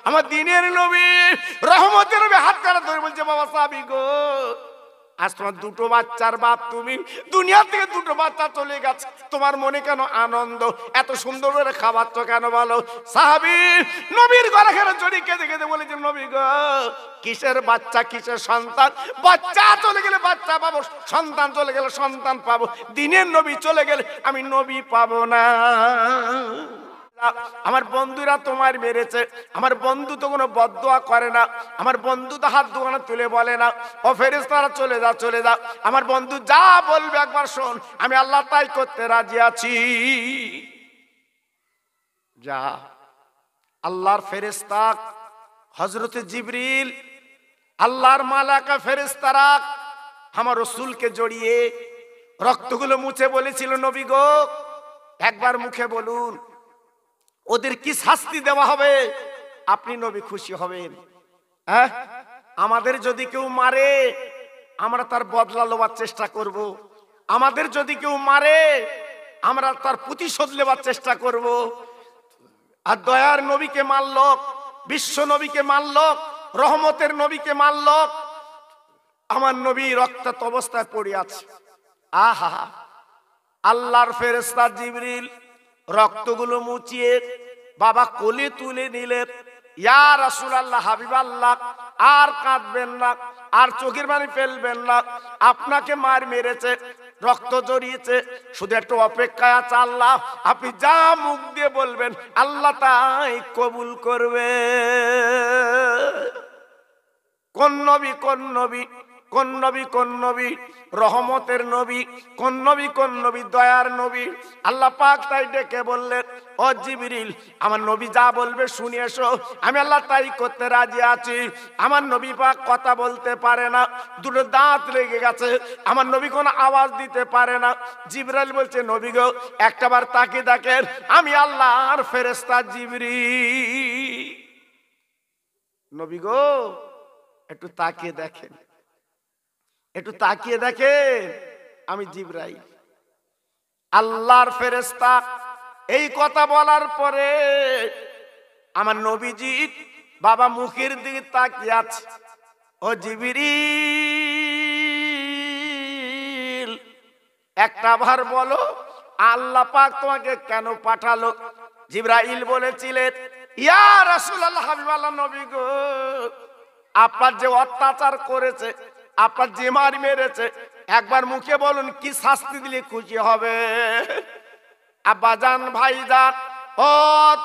আমার দিনের নবী রহমতের নবী হাত কাটা ধরে বলছে বাবা সাহাবী গো, আজ তোমার দুটো বাচ্চার বাপ, তুমি দুনিয়া থেকে দুটো বাচ্চা চলে গেছে, তোমার মনে কেন আনন্দ? এত সুন্দর করে খাবার তো কেন বলো? সাহাবী নবীর গলা ঘেরা জড়ি কেঁদে কেঁদে বলেছে নবী গো, কিসের বাচ্চা, কিসের সন্তান? বাচ্চা চলে গেলে বাচ্চা পাবো, সন্তান চলে গেলে সন্তান পাবো, দিনের নবী চলে গেলে আমি নবী পাবো না। আমার বন্ধুরা তোমার মেরেছে, আমার বন্ধু তো কোনো বদদোয়া করে না, আমার বন্ধু তো হাত দুখানা তুলে বলে না ও ফেরেশতারা চলে যা চলে যা, আমার বন্ধু যা বলবে একবার শোন, আমি আল্লাহ তাই করতে রাজি আছি। যা আল্লাহর ফেরেশতা হযরতে জিবরিল, আল্লাহর মালাকা ফেরেশতারা আমার রাসূলকে জড়িয়ে রক্তগুলো মুছে বলেছিল নবী গো, একবার মুখে বলুন ওদের কি শাস্তি দেওয়া হবে, আপনি নবী খুশি হবেন। হ্যাঁ, আমাদের যদি কেউ মারে আমরা তার বদলা নেওয়ার চেষ্টা করব, আমাদের যদি কেউ মারে আমরা তার প্রতিশোধ নেওয়ার চেষ্টা করব। আর দয়ার নবীকে মারল, বিশ্ব নবীকে মারল, রহমতের নবীকে মারল, আমার নবী রক্তাক্ত অবস্থায় পড়ে আছে। আহা, আল্লাহর ফেরেশতা জিবরিল রক্তগুলো মুছিয়ে বাবা কোলে তুলে নিলেন। ইয়া রাসূলুল্লাহ, হাবিবাল্লাহ, আর কাঁদবেন না, আর চোখের পানি ফেলবেন না, আপনাকে মার মেরেছে, রক্ত জড়িয়েছে, শুধু একটু অপেক্ষায় আছে আল্লাহ, আপনি যা মুখ দিয়ে বলবেন আল্লাহ তাই কবুল করবে। কোন নবী, কোন নবী, কোন নবী, কোন নবী? রহমতের নবী। কোন নবী, কোন নবী? দয়ার নবী। আল্লাহ পাক তাই ডেকে বললেন ও জিবরিল, আমার নবী যা বলবে শুনে এসো, আমি আল্লাহ তাই করতে রাজি আছি। আমার নবী পাক কথা বলতে পারে না, দুটো দাঁত লেগে গেছে, আমার নবী কোনো আওয়াজ দিতে পারে না। জিবরাইল বলছে নবী গো একটাবার তাকিয়ে দেখেন, আমি আল্লাহর ফেরেশতা জিবরিল। নবী গো একটু তাকিয়ে দেখেন, একটু তাকিয়ে দেখেন, আমি জিবরাইল, আল্লাহর ফেরেশতা। এই কথা বলার পরে আমার নবীজি বাবা মুখের দিকে তাকিয়ে আছে। ও জিবরিল, একটা বার বলো আল্লাহ পাক তোমাকে কেন পাঠালো? জিবরাইল বলেছিলেন ইয়া রাসূলুল্লাহ, হাবিবাল্লাহ নবী গো, আপনার যে অত্যাচার করেছে, আপনার যে মার মেরেছে, একবার মুখে বলুন কি শাস্তি দিলে খুশি হবে? আব্বাজান, ভাইজান, ও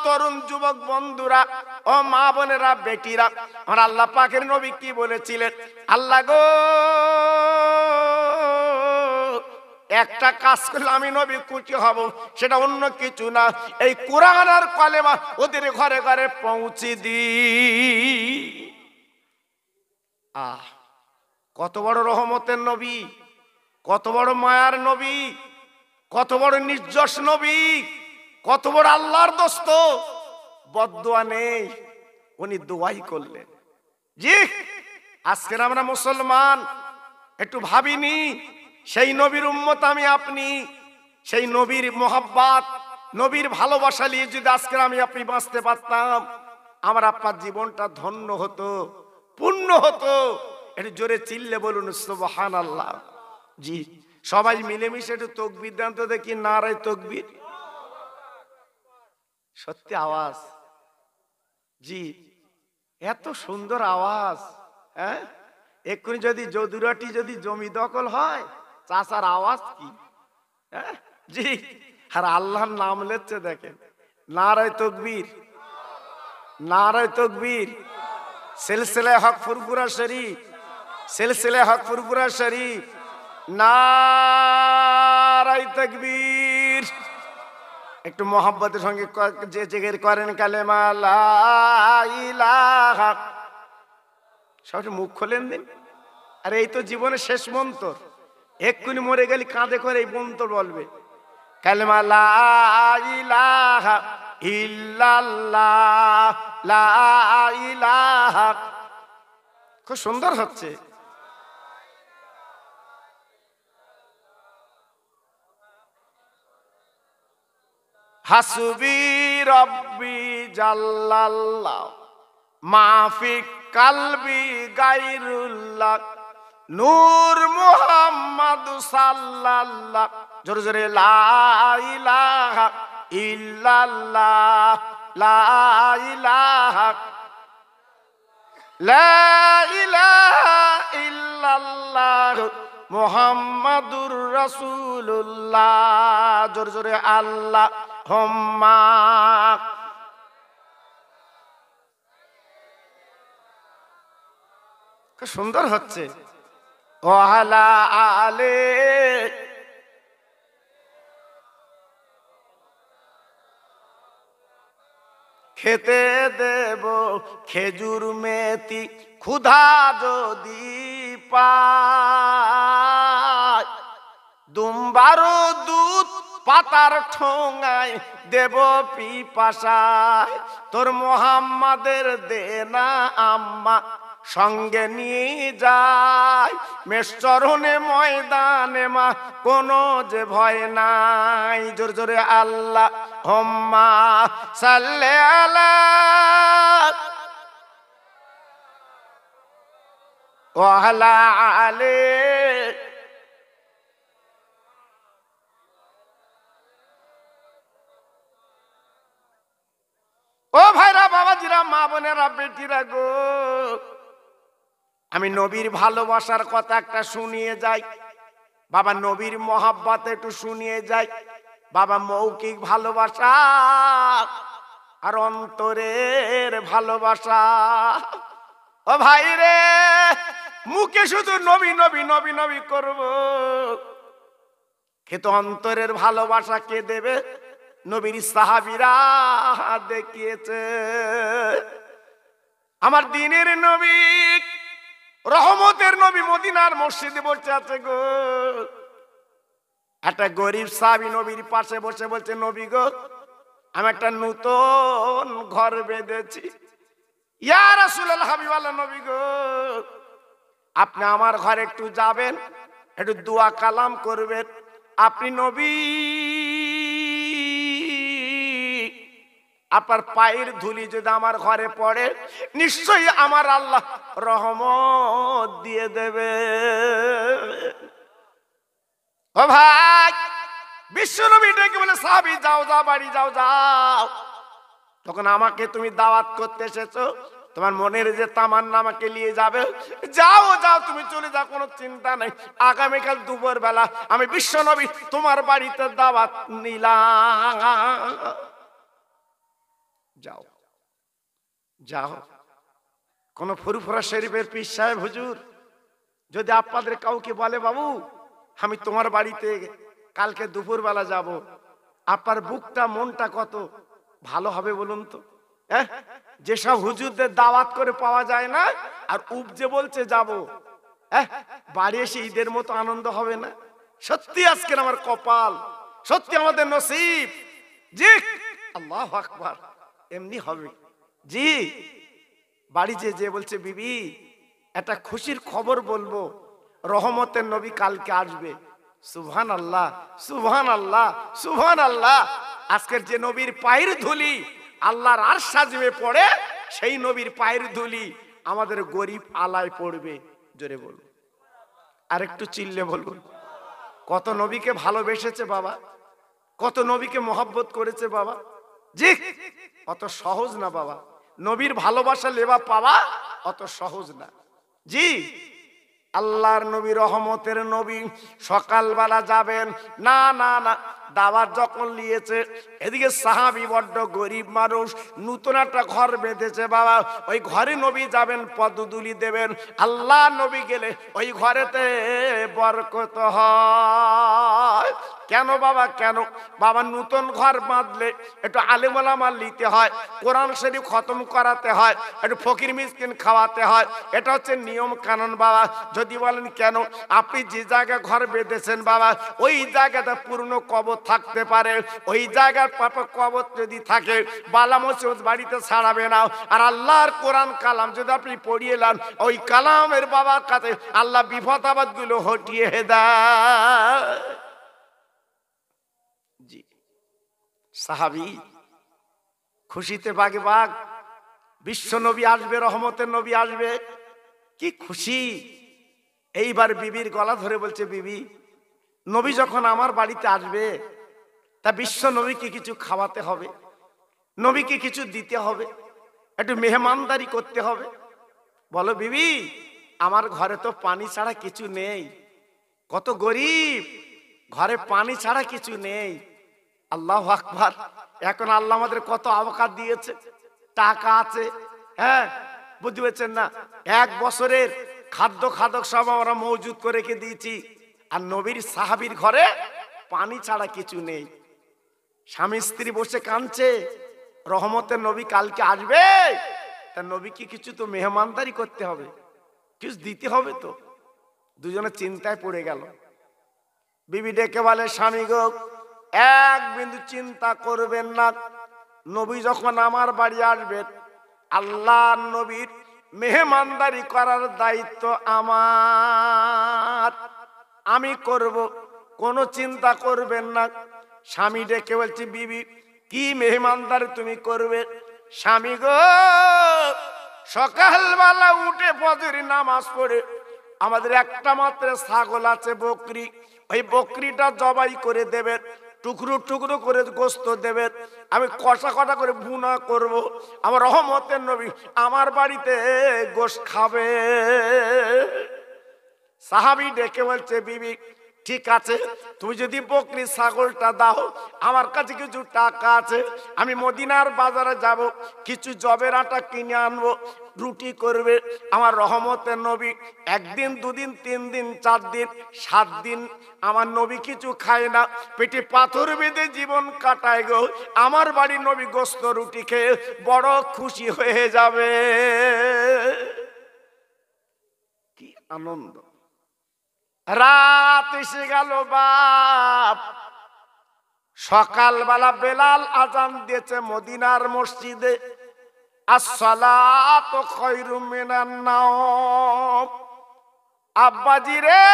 তরুণ যুবক বন্ধুরা, ও মা বোনেরা, বেটিরা, আমার আল্লাহ পাকের নবী কি বলেছিলেন? আল্লাহ গো একটা কাজ করলে আমি নবী খুশি হব, সেটা অন্য কিছু না, এই কোরআন আর কালেমা ওদের ঘরে ঘরে পৌঁছে দি। আহ, কত বড় রহমতের নবী, কত বড় মায়ার নবী, কত বড় নির্দোষ নবী, কত বড় আল্লাহর দোস্ত। বদদোয়া নেই, উনি দোয়াই করলেন। জি, আজকের আমরা মুসলমান, একটু ভাবিনি সেই নবীর উম্মত আমি আপনি, সেই নবীর মোহাব্বত, নবীর ভালোবাসা নিয়ে যদি আজকের আমি আপনি বাঁচতে পারতাম, আমার আপনার জীবনটা ধন্য হতো, পূর্ণ হতো। একটু জোরে চিল্লে বলুন সুবহানাল্লাহ। জি, সবাই মিলেমিশে একটু তাকবীর দেন তো দেখি, নারায়ে তাকবীর। সত্যি আওয়াজ, জি এত সুন্দর আওয়াজ। হ্যাঁ, এক্ষুনি যদি যদুরাটি যদি জমি দখল হয়, চাচার আওয়াজ কি? হ্যাঁ জি, আর আল্লাহর নাম লেচ্ছে দেখেন, নারায়ে তাকবীর, নারায়ে তাকবীর। সিলসিলা হক ফুরফুরা শরীফ, সিলসিলা হক ফুরফুরা শরীফ, নারায়ে তাকবীর। একটু মোহাব্বতের সঙ্গে যে জিকির করেন কালেমা লা ইলাহা, সবাই মুখ খোলেন দিন। আর এই তো জীবনের শেষ মন্ত্র, এক্ষুনি মরে গেলে কাঁধে করে এই মন্ত্র বলবে, কালেমা লা ইলাহা ইল্লাল্লাহ, লা ইলাহা। খুব সুন্দর হচ্ছে। হাসবি রব্বি জাল্লাল্লাহ, মাফি কালবি গায়রুল্লাহ নূর মুহাম্মদ সাল্লাল্লাহ। জোরে জোরে লা ইলাহা ইল্লাল্লাহ, লা ইলাহা, লা ইলাহা ইল্লাল্লাহ মুহাম্মাদুর রাসূলুল্লাহ। জোরে জোরে আল্লাহুম্মা। খুব সুন্দর হচ্ছে। ওয়ালা আলে খেতে দেব খেজুর মেথি ক্ষুধা যদি পায়, দুম্বারো দুধ পাতার ঠোঙায় দেব পিপাসায়। তোর মোহাম্মদের দেনা আম্মা সঙ্গে নিয়ে যায়, মেষচরণে ময়দানে মা কোনো যে ভয় নাই। জোরে জোরে আল্লাহুম্মা সাল্লি আলা ওয়া আলা আলি। ও ভাইরা, বাবাজিরা, মা বোনেরা, বেটিরা গো, আমি নবীর ভালোবাসার কথা একটা শুনিয়ে যাই। বাবা নবীর মহাব্বত একটু শুনিয়ে যাই। বাবা মৌখিক ভালোবাসা আর অন্তরের ভালোবাসা। ও ভাই রে, মুখে শুধু নবী নবী নবী নবী করব, কিন্তু অন্তরের ভালোবাসা কে দেবে? নবীর সাহাবীরা দেখিয়েছে। আমার দিনের নবী, রহমতের নবী মদিনার মসজিদে বসে আছে গো। একটা গরিব সাহাবী নবীর পাশে বসে বলছে, নবী গো, আমি একটা নতুন ঘর বেঁধেছি। ইয়া রাসূলুল্লাহ, হাবিবাল্লাহ নবী গো, আপনি আমার ঘরে একটু যাবেন, একটু দোয়া কালাম করবেন। আপনি নবী, আপনার পায়ের ধুলি যদি আমার ঘরে পড়ে, নিশ্চয়ই আমার আল্লাহ রহমত দিয়ে দেবে। ও ভাই, বিশ্ব নবী ডেকে বলে, সাহাবী যাও যাও, বাড়ি যাও যাও। তখন আমাকে তুমি দাওয়াত করতে এসেছো, তোমার মনের যে তামান্না আমাকে নিয়ে যাবে, যাও যাও, তুমি চলে যাও, কোনো চিন্তা নেই। আগামীকাল দুপুর বেলা আমি বিশ্ব নবী তোমার বাড়িতে দাওয়াত নিলাম। যাও যাও। কোন ফুরফুরা শরীফের পীর সাহেব হুজুর যদি আপনাদের কাউকে বলে, বাবু আমি তোমার বাড়িতে কালকে দুপুর বেলা যাব, আপনার বুকটা মনটা কত ভালো হবে বলুন তো? যেসব হুজুরদের দাওয়াত করে পাওয়া যায় না, আর উপজে বলছে যাব, বাড়ি এসে ঈদের মতো আনন্দ হবে না? সত্যি আজকের আমার কপাল, সত্যি আমাদের নসিব। জি, আল্লাহু আকবার, এমনি হবে। জি, বাড়ি যে বলছে, বিবি একটা খুশির খবর বলবো, রহমতের নবী কালকে আসবে। সুবহানাল্লাহ, সুবহানাল্লাহ, সুবহানাল্লাহ। আজকের যে নবীর পায়ের ধুলি আল্লাহর আরশ সাজিয়ে পড়ে, সেই নবীর পায়ের ধুলি আমাদের গরিব আলায় পড়বে। জোরে বলুন, আর একটু চিল্লে বলুন। কত নবীকে ভালোবেসেছে বাবা, কত নবীকে মহব্বত করেছে বাবা। জি, অত সহজ না বাবা, নবীর ভালোবাসা লেবা পাওয়া অত সহজ না। জি, আল্লাহর নবী, রহমতের নবী সকালবেলা যাবেন, না না না, দাওয়াত যখন নিয়েছে, এদিকে সাহাবী বড্ড গরিব মানুষ, নতুন একটা ঘর বেঁধেছে বাবা, ওই ঘরে নবী যাবেন, পদধূলি দেবেন। আল্লাহ নবী গেলে ওই ঘরেতে বরকত হয়। কেন বাবা, কেন বাবা? নতুন ঘর বাঁধলে একটু আলেম ওলামা নিতে হয়, কোরআন শরীফ খতম করাতে হয়, একটু ফকির মিসকিন খাওয়াতে হয়, এটা হচ্ছে নিয়ম কানুন বাবা। যদি বলেন কেন, আপনি যে জায়গায় ঘর বেঁধেছেন বাবা, ওই জায়গাটা পূর্ণ কবর থাকতে পারে, ওই জায়গার পাপা কবর যদি থাকে, বালা মুসিবত বাড়িতে ছাড়াবে না। আর আল্লাহর কোরআন কালাম যদি আপনি পড়িয়ে নেন, ওই কালামের বাবার কাছে আল্লাহ বিপদ আপদ গুলো হটিয়ে দেয়। জি, সাহাবী খুশিতে বাগে বাগ, বিশ্ব নবী আসবে, রহমতের নবী আসবে, কি খুশি। এইবার বিবির গলা ধরে বলছে, বিবি, নবী যখন আমার বাড়িতে আসবে, তা বিশ্ব নবীকে কিছু খাওয়াতে হবে, নবীকে কিছু দিতে হবে, একটু মেহমানদারি করতে হবে। বলো বিবি, আমার ঘরে তো পানি ছাড়া কিছু নেই, কত গরিব, ঘরে পানি ছাড়া কিছু নেই। আল্লাহু আকবার। এখন আল্লাহ আমাদের কত আবকাত দিয়েছে, টাকা আছে, হ্যাঁ, বুঝতে পারছেন না, 1 বছরের খাদ্য খাদক সব আমরা মজুদ করে রেখে দিয়েছি। আর নবীর সাহাবীর ঘরে পানি ছাড়া কিছু নেই। স্বামী স্ত্রী বসে কাঁদছে, রহমতের নবী কালকে আসবে, তা নবীকে কিছু তো মেহমানদারি করতে হবে, কিছু দিতে হবে তো। দুজনে চিন্তায় পড়ে গেল। বিবি ডেকে বলে, স্বামী গো, এক বিন্দু চিন্তা করবেন না, নবী যখন আমার বাড়ি আসবেন, আল্লাহ নবীর মেহমানদারি করার দায়িত্ব আমার, আমি করব, কোনো চিন্তা করবেন না। স্বামী ডেকে বলছে, বিবি কি মেহমানদারি তুমি করবে? স্বামী গো, সকালবেলা উঠে ফজরের নামাজ পড়ে আমাদের একটা মাত্র ছাগল আছে, বকরি, ওই বকরিটা জবাই করে দেবেন, টুকরো টুকরো করে গোস্ত দেবেন, আমি কষা কষা করে ভুনা করব। আমার রহমতের নবী আমার বাড়িতে গোশত খাবে। সাহাবী ডেকে বলছে, বিবি ঠিক আছে, তুমি যদি বকরি ছাগলটা দাও, আমার কাছে কিছু টাকা আছে, আমি মদিনার বাজারে যাব, কিছু জবের আটা কিনে আনবো, রুটি করবে। আমার রহমতের নবী 1 দিন 2 দিন 3 দিন 4 দিন 7 দিন আমার নবী কিছু খায় না, পেটে পাথর বেঁধে জীবন কাটায় গো। আমার বাড়ির নবী গোস্ত রুটি খেয়ে বড় খুশি হয়ে যাবে। কি আনন্দ। রাত এসে গেল বাপ, সকালবেলা বেলাল আজান দিয়েছে মদিনার মসজিদে, আসসালাতু খায়রুম মিনান নাওম। আব্বাজি রে,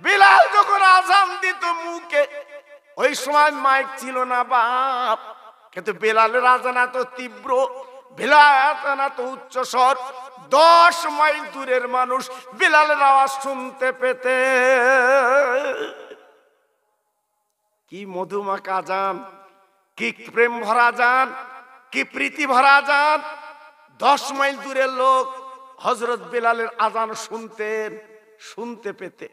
বেলাল যখন আজান দিত মুখে, ওই সময় মাইক ছিল না বাপ, কিন্তু বেলালের আজান এত তীব্র, বেলালের আজান এত উচ্চ স্বর, 10 মাইল দূরের মানুষ বেলালের আওয়াজ শুনতে পেতে। কি মধুমাখা আজান, কি প্রেম ভরা আজান, কি প্রীতি ভরা আজান। 10 মাইল দূরের লোক হযরত বেলালের আজান শুনতে পেতে।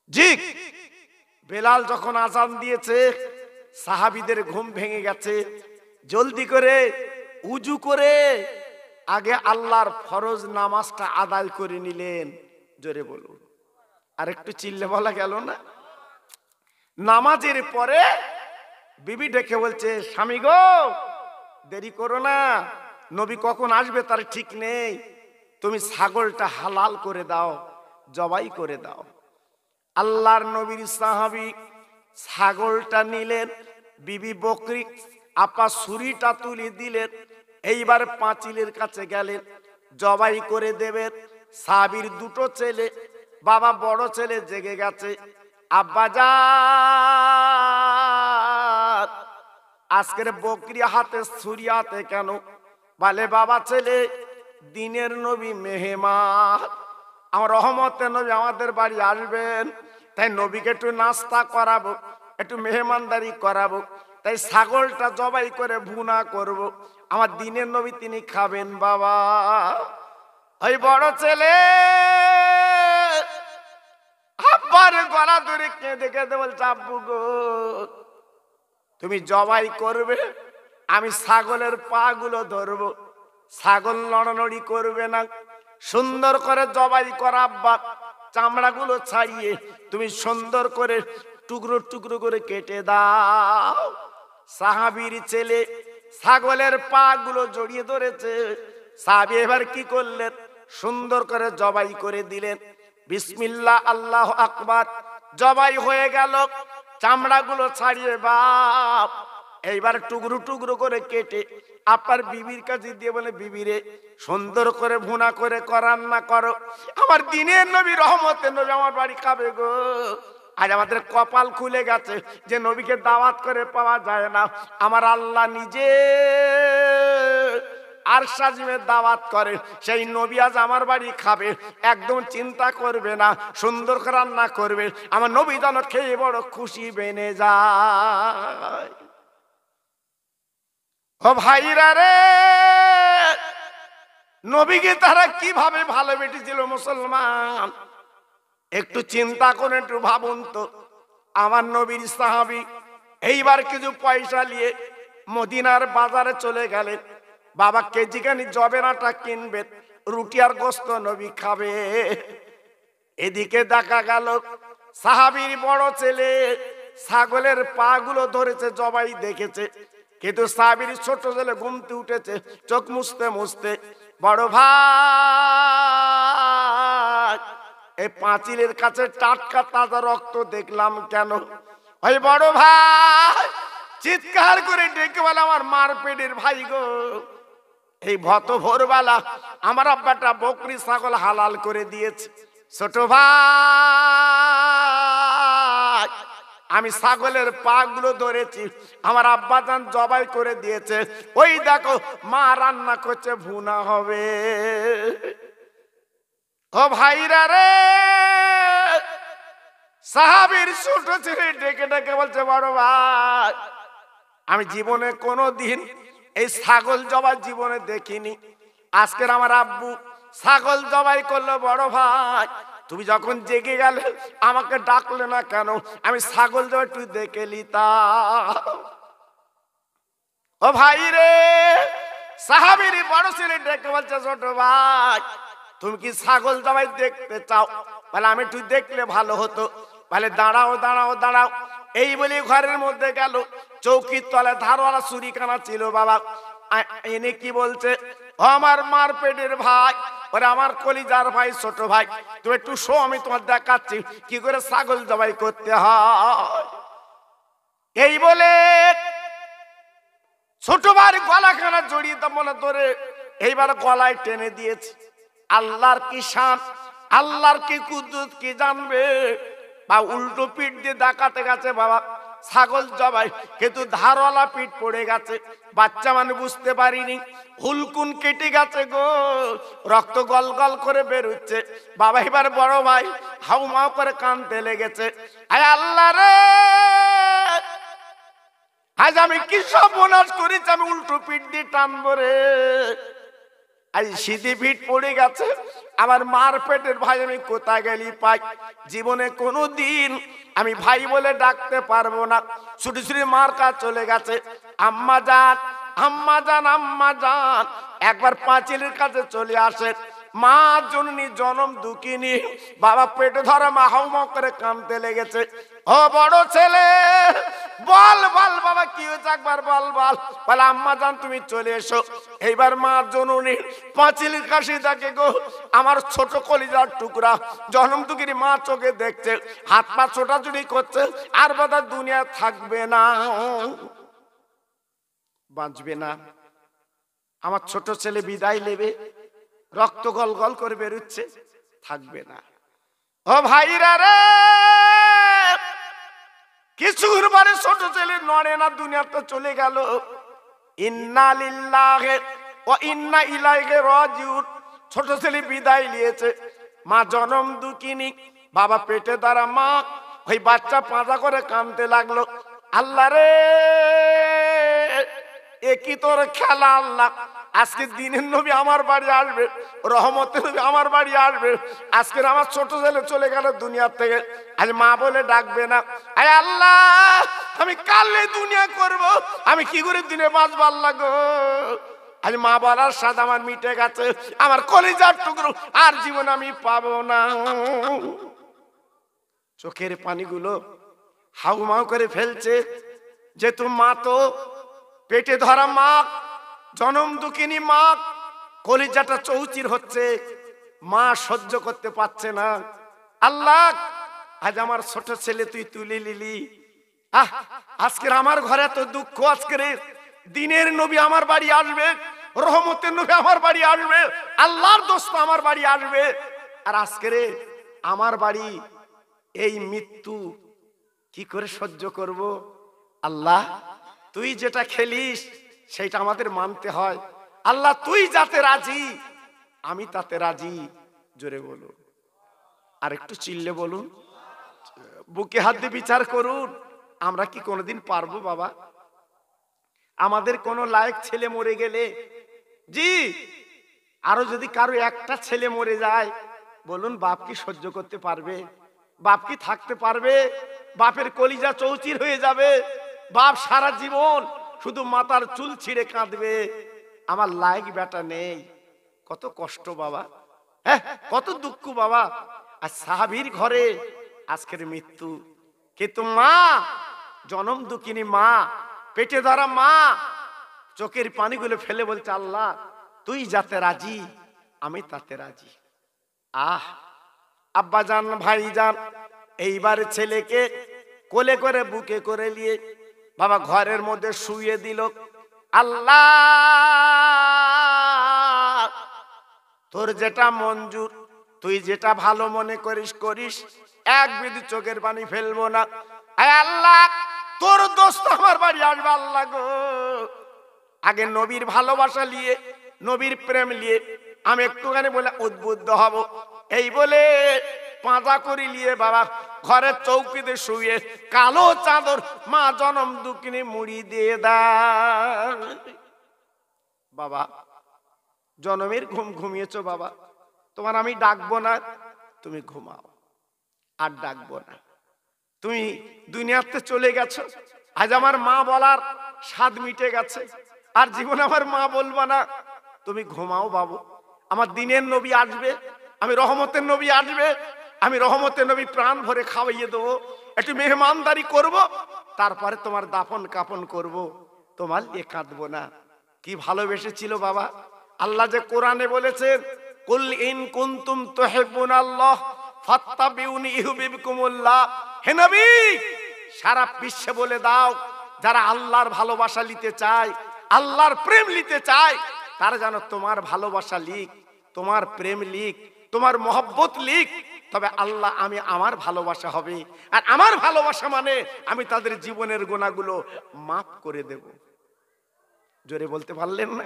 জি, বেলাল যখন আজান দিয়েছে, সাহাবীদের ঘুম ভেঙে গেছে, জলদি করে উজু করে আগে আল্লাহর ফরজ নামাজটা আদায় করে নিলেন। জোরে বলুন, আর একটু চিল্লে বলা গেল না? নামাজের পরে বিবি ডেকে বলছে, স্বামী গো, দেরি করো না, নবী কখন আসবে তার ঠিক নেই, তুমি ছাগলটা হালাল করে দাও, জবাই করে দাও। আল্লাহর নবীর সাহাবী ছাগলটা নিলেন, বিবি বকরি আপা ছুরিটা তুলে দিলেন, এইবার পাঁচিলের কাছে গেলেন, জবাই করে দেবেন। সাহাবীর 2টো ছেলে, বাবা বড় ছেলে জেগে গেছে, আব্বাজান আজকের বকরি হাতে ছুরি হাতে কেন? বলে, বাবা ছেলে, দিনের নবী মেহমান, আমার রহমতের নবী আমাদের বাড়ি আসবেন, তাই নবীকে একটু নাস্তা করাবো, একটু মেহমানদারি করাবো, তাই ছাগলটা জবাই করে ভুনা করব, আমার দিনের নবী তিনি খাবেন। বাবা, ওই বড় ছেলে আব্বার গলা ধরে কেঁদে কেঁদে বলছে, আব্বু গো, তুমি জবাই করবে, আমি ছাগলের পা গুলো ধরবো, ছাগল নড়ানড়ি করবে না, সুন্দর করে জবাই করা আব্বা, চামড়াগুলো ছাড়িয়ে তুমি সুন্দর করে টুকরো টুকরো করে কেটে দাও। সাহাবীর ছেলে ছাগলের পা গুলো জড়িয়ে ধরেছে, সাহাবী এবার কি করলেন? সুন্দর করে জবাই করে দিলেন। বিসমিল্লাহ, আল্লাহু আকবার, জবাই হয়ে গেল, চামড়াগুলো ছাড়িয়ে বাপ এইবার টুকরো টুকরো করে কেটে আপনার বিবির কাছে দিয়ে বলে, বিবিরে সুন্দর করে ভুনা করে রান্না করো, আমার দিনের নবী রহমতের নবী আমার বাড়ি খাবে গো। আজ আমাদের কপাল খুলে গেছে যে নবীকে দাওয়াত করে পাওয়া যায় না। আমার আল্লাহ নিজে আর সাজিমে দাওয়াত করে, সেই নবী আজ আমার বাড়ি খাবে, একদম চিন্তা করবে না, সুন্দর করে রান্না করবে, আমার নবী যেন খেয়ে বড় খুশি বেনে যায়। ও ভাইরা রে, নবীকে তারা কিভাবে ভালোবেসেছিল মুসলমান, একটু চিন্তা করে একটু ভাবুন তো। আমার নবীর সাহাবী এইবার কিছু পয়সা নিয়ে মদিনার বাজারে চলে গেলেন। বাবা কেজিখানি জবের আটা কিনবে, রুটি আর গোস্ত নবী খাবে। এদিকে দেখা গেল সাহাবীর বড় ছেলে ছাগলের পা গুলো ধরেছে, জবাই দেখেছে, কিন্তু সাহাবীর ছোট ছেলে ঘুমতে উঠেছে, চোখ মুছতে মুছতে, বড় ভাই এই পাঁচিলের কাছে টাটকা তাজা রক্ত দেখলাম কেন? ওই বড় ভাই চিৎকার করে ডেকে বলে, আমার মার পেটের ভাই গো, এই ভত ভোরবেলা আমার আব্বাটা বকরি ছাগল হালাল করে দিয়েছে। ছোট ভাই আমি ছাগলের পা গুলো ধরেছি, আমার আব্বা জান জবাই করে দিয়েছে, ওই দেখো মা রান্না করছে, ভুনা হবে। ও ভাইরা রে, সাহাবীর ছোট ছেলে ডেকে ডেকে বলছে, বড় ভাই আমি জীবনে কোনোদিন এই ছাগল জবাই জীবনে দেখিনি, আজকের আমার আব্বু ছাগল জবাই করলো। বড় ভাই তুমি যখন জেগে গেলে আমাকে ডাকলে না কেন? আমি ছাগল জবাই তুই দেখে লিতাম। ও ভাই রে, সাহাবীর বড় ছেলে ডেকে বলছে, ছোট ভাই তুমি কি ছাগল জবাই দেখতে চাও? বলে আমি তুই দেখলে ভালো হতো। বলে দাঁড়াও দাঁড়াও দাঁড়াও, এই বলে ঘরের মধ্যে গেল, চৌকির তলে ধারওয়ালা ছুরিখানা ছিল বাবা, এনে কি বলছে, আমার মার পেটের ভাই, ওরে আমার কলিজার ভাই, ছোট ভাই তুমি একটু শো, আমি তোমার দেখাচ্ছি কি করে ছাগল জবাই করতে হয়। এই বলে ছোট ভাই গলাখানা জড়িয়ে মনে ধরে এইবার গলায় টেনে দিয়েছে। আল্লাহর কি শান, আল্লাহর কি কুদরত কি জানবে। বা উল্টো পিঠ দিয়ে ডাকাতে গেছে বাবা ছাগল জবাই, কিন্তু ধারওয়ালা পিঠ পড়ে গেছে, বাচ্চা মানে বুঝতে পারিনি, হুলকুন কেটে গেছে গো, রক্ত গল গল করে বেরোচ্ছে। বাবা এবার বড় ভাই হাউমাউ করে কাঁদতে লেগেছে, আয় আল্লাহ রে, আজ আমি কি সর্বনাশ করেছি, আমি উল্টো পিঠ দিয়ে টানবো রে, আজ সিধি পিঠ পড়ে গেছে, আমার মার পেটের ভাই আমি কোথায় গেলি পাই? জীবনে কোনো দিন আমি ভাই বলে ডাকতে পারবো না। ছুটি ছুটি মার কাছে চলে গেছে, আম্মা জান আম্মা জান আম্মা জান, একবার পাঁচিলের কাছে চলে আসে, মা জননী জনম দুঃখিনী, বাবা পেটে ধরা মা হাউমাউ করে কাঁদতে লেগেছে। ও বড় ছেলে বল বল বাবা কি হয়েছে, একবার বল বল। বলে আম্মা জান তুমি চলে এসো। এইবার মা জননী পাঁচিলের কাছে দেখে গো, আমার ছোট কলিজার টুকরা জনম দুঃখিনী মা চোখে দেখছে, হাত পা ছোটাছুটি করছে, আর বোধহয় দুনিয়া থাকবে না, বাঁচবে না। আমার ছোট ছেলে বিদায় নেবে, রক্ত গল গল করে বেরোচ্ছে, থাকবে না। ও ভাইরা রে, কিছুর পরে ছোট ছেলে নড়ে না, দুনিয়াতে চলে গেল। ইন্না লিল্লাহি ওয়া ইন্না ইলাইহি রাজিউন। ছোট ছেলে বিদায় নিয়েছে, মা জনম দুঃখিনী, বাবা পেটে দ্বারা মা, ওই বাচ্চা পাঁজা করে কাঁদতে লাগলো, আল্লাহ রে এ কি তোর খেলা আল্লাহ, আজকে দিনের নবী আমার বাড়ি আসবে, রহমতের নবী আমার বাড়ি আসবে, আজকের আমার ছোট ছেলে চলে গেল দুনিয়া থেকে, আজ মা বলে ডাকবে না। আয় আল্লাহ আমি কালে দুনিয়া করব, আমি কি করে দিনে বাঁচবো আল্লাহ গো। আজ মা বলার স্বাদ আমার মিটে গেছে, আমার কলিজার টুকরো আর জীবন আমি পাবো না। চোখের পানিগুলো হাউমাউ করে ফেলছে, যেহেতু মা তো পেটে ধরা মা, জনম দুঃখিনী মা, কলিজাটা চৌচির হচ্ছে, মা সহ্য করতে পারছে না। আল্লাহ আজ আমার ছোট ছেলে তুই তুলে নিলি, আজকের আমার ঘরে তো দুঃখ, আজকের দিনের নবী আমার বাড়ি আসবে, রহমতের নবী আমার বাড়ি আসবে, আল্লাহর দোস্ত আমার বাড়ি আসবে, আর আজকের আমার বাড়ি এই মৃত্যু কি করে সহ্য করব? আল্লাহ তুই যেটা খেলিস সেটা আমাদের মানতে হয়। আল্লাহ তুই যাতে রাজি আমি তাতে রাজি। জোরে বলুন, আর একটু চিল্লে বলুন, বুকে হাত দিয়ে বিচার করুন। আমরা কি কোনোদিন পারবো বাবা? আমাদের কোন লায়ক ছেলে মরে গেলে, জি আরো যদি কারো একটা ছেলে মরে যায়, বলুন বাপ কি সহ্য করতে পারবে? বাপ কি থাকতে পারবে? বাপের কলিজা চৌচির হয়ে যাবে। বাপ সারা জীবন শুধু মাথার চুল ছিঁড়ে কাঁদবে, আমার লায়ক বেটা নেই। কত কষ্ট বাবা, হ্যাঁ কত দুঃখ বাবা। আর সাহাবীর ঘরে আজকের মৃত্যু, কিন্তু মা, জনম দুঃখিনী মা, পেটে ধরা মা চোখের পানিগুলো ফেলে বলছে আল্লাহ তুই যাতে রাজি আমি তাতে রাজি। আহ আব্বা জান, ভাই জান, এইবার ছেলেকে কোলে করে বুকে করে নিয়ে বাবা ঘরের মধ্যে শুয়ে দিল। আল্লাহ তোর যেটা মঞ্জুর, তুই যেটা ভালো মনে করিস করিস, এক বিন্দু চোখের পানি ফেলবো না। আয় আল্লাহ তোর দোস্ত আমার বাড়ি আসবে। আল্লাহ গো, আগে নবীর ভালোবাসা নিয়ে, নবীর প্রেম নিয়ে আমি একটুখানি বলে উদ্বুদ্ধ হব, এই বলে পাঁজা করি নিয়ে বাবা ঘরের চৌকিতে শুয়ে কালো চাদর মা জনম দুঃখিনী মুড়ি দিয়ে দেয়। বাবা জনমের ঘুম ঘুমিয়েছো বাবা, তোমার আমি ডাকবো না, তুমি ঘুমাও, আর ডাকবো না। তুমি দুনিয়াতে চলে গেছো, আজ আমার মা বলার স্বাদ মিটে গেছে, আর জীবনে আমার মা বলবো না। তুমি ঘুমাও বাবু, আমার দিনের নবী আসবে, আমি রহমতের নবী আসবে, আমি রহমতের নবী প্রাণ ভরে খাওয়াইয়ে দেবো, একটু মেহমানদারি করব, তারপরে তোমার দাফন কাফন করব, তোমার নিয়ে কাঁদবো না। কি ভালোবেসেছিল বাবা। আল্লাহ যে কোরআনে বলেছেন কুল ইন কুনতুম তুহিব্বুনাল্লাহ ফাত্তাবিউনি ইউহিব্বুকুমুল্লাহ, হে নবী সারা বিশ্বে বলে দাও যারা আল্লাহর ভালোবাসা নিতে চায়, আল্লাহর প্রেম নিতে চায়, তারা যেন তোমার ভালোবাসা লিখ, তোমার প্রেম লিখ, তোমার মহব্বত লিখ, তবে আল্লাহ আমি আমার ভালোবাসা হবে, আর আমার ভালোবাসা মানে আমি তাদের জীবনের গুনাহগুলো মাফ করে দেব। জোরে বলতে পারলেন না?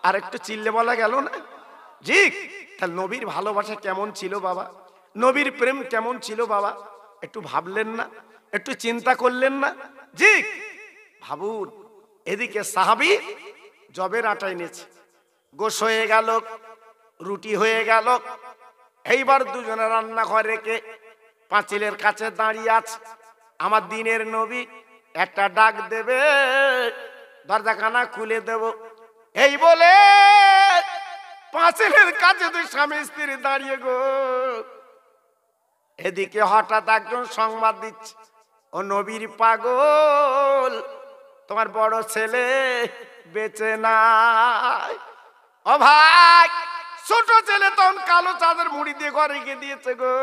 আর একটু চিল্লে বলা গেল না? জি, তাহলে নবীর ভালোবাসা কেমন ছিল বাবা, নবীর প্রেম কেমন ছিল বাবা, একটু ভাবলেন না? একটু চিন্তা করলেন না? জি ভাবুন। এদিকে সাহাবী জবের আটা এনেছে, গোশ হয়ে গেল, রুটি হয়ে গেল, এইবার দুজনে রান্নাঘরে রেখে পাঁচিলের কাছে দাঁড়িয়ে আছে। আমার দিনের নবী একটা ডাক দেবে, দরজাখানা খুলে দেব, এই বলে পাঁচিলের কাছে দুই স্বামী স্ত্রী দাঁড়িয়ে গো। এদিকে হঠাৎ একজন সংবাদ দিচ্ছে, ও নবীর পাগল, তোমার বড় ছেলে বেঁচে নাই। ও ভাই, ছোট ছেলে তখন কালো চাদর মুড়ি দিয়ে ঘরে রেখে দিয়েছে গো।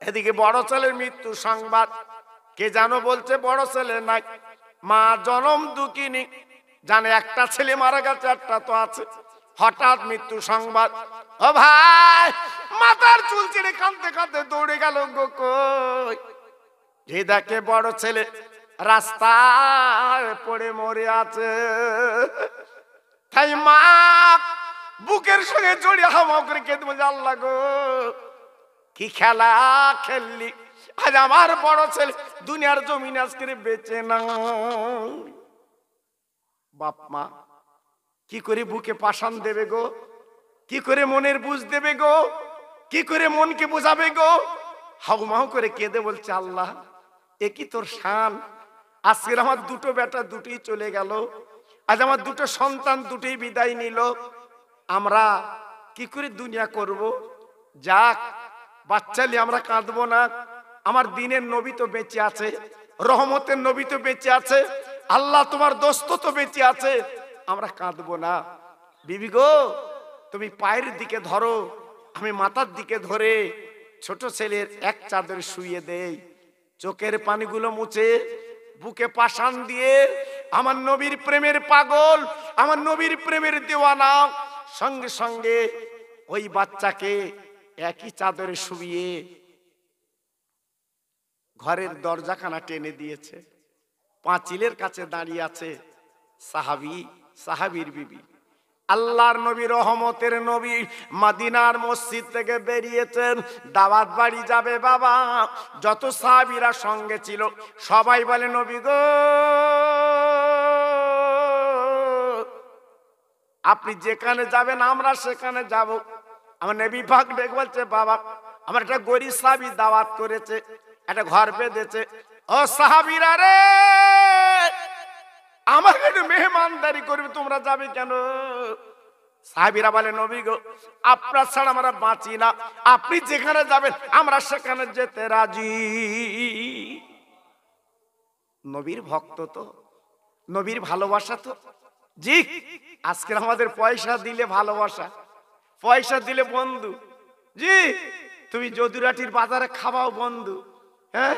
এদিকে বড় ছেলের মৃত্যু সংবাদ, কে জানো বলছে বড় ছেলে নাই, মা জনম দুঃখিনী জানে একটা ছেলে মারা গেছে, একটা তো আছে। হঠাৎ মৃত্যু সংবাদ, ও ভাই মাথার চুল ছিঁড়ে কাঁদতে কাঁদতে দৌড়ে গেল গো। কই যে দেখে বড় ছেলে রাস্তায় পড়ে মরে আছে। তাই মা বুকের সঙ্গে জড়িয়ে হাওয়া করে কেঁদে বলছে, আল্লাহ গো কি খেলা খেললি, আজ আমার বড় ছেলে দুনিয়ার জমিন আজকে বেঁচে না। বাপ মা কি করে বুকে পাষাণ দেবে গো, কি করে মনের বুঝ দেবে গো, কি করে মনকে বোঝাবে গো। হাউমাউ করে কেঁদে বলছে, আল্লাহ এ কি তোর শান, আজকের আমার দুটো বেটা দুটোই চলে গেল, আজ আমার দুটো সন্তান দুটোই বিদায় নিল, আমরা কি করে দুনিয়া করব। যাক বাচ্চালি আমরা কাঁদবো না, আমার দিনের নবী তো বেঁচে আছে, রহমতের নবী তো বেঁচে আছে, আল্লাহ তোমার দোস্ত তো বেঁচে আছে, আমরা কাঁদবো না। বিবি গো তুমি পায়ের দিকে ধরো, আমি মাথার দিকে ধরে ছোট ছেলের এক চাদর শুইয়ে দেই, চোখের পানিগুলো মুছে বুকে পাষাণ দিয়ে আমার নবীর প্রেমের পাগল, আমার নবীর প্রেমের দেওয়ানা সঙ্গে সঙ্গে ওই বাচ্চাকে একই চাদরে শুইয়ে ঘরের দরজাখানা টেনে দিয়েছে, পাঁচিলের কাছে দাঁড়িয়ে আছে সাহাবীর বিবি। আল্লাহর নবী, রহমতের নবী, মদিনার মসজিদ থেকে বেরিয়েছেন, দাওয়াত বাড়ি যাবে বাবা। যত সাহাবীরা সঙ্গে ছিল সবাই বলে, নবী গো, আপনি যেখানে যাবেন আমরা সেখানে যাব। আমার নবী পাক ডেকে বলছে, বাবা আমার একটা গরীব সাহাবী দাওয়াত করেছে, একটা ঘর বেঁধেছে। ও সাহাবীরা রে, আমাকে একটু মেহমানদারি করবে, তোমরা যাবে কেন? সাহাবীরা বলে, নবী গো, আপনার ছাড়া আমরা বাঁচি না, আপনি যেখানে যাবেন আমরা সেখানে যেতে রাজি। নবীর ভক্ত তো, নবীর ভালোবাসা তো। জি, আজকে আমাদের পয়সা দিলে ভালোবাসা, পয়সা দিলে বন্ধু। জি, তুমি যদুরাটির বাজারে খাওয়াও বন্ধু, হ্যাঁ,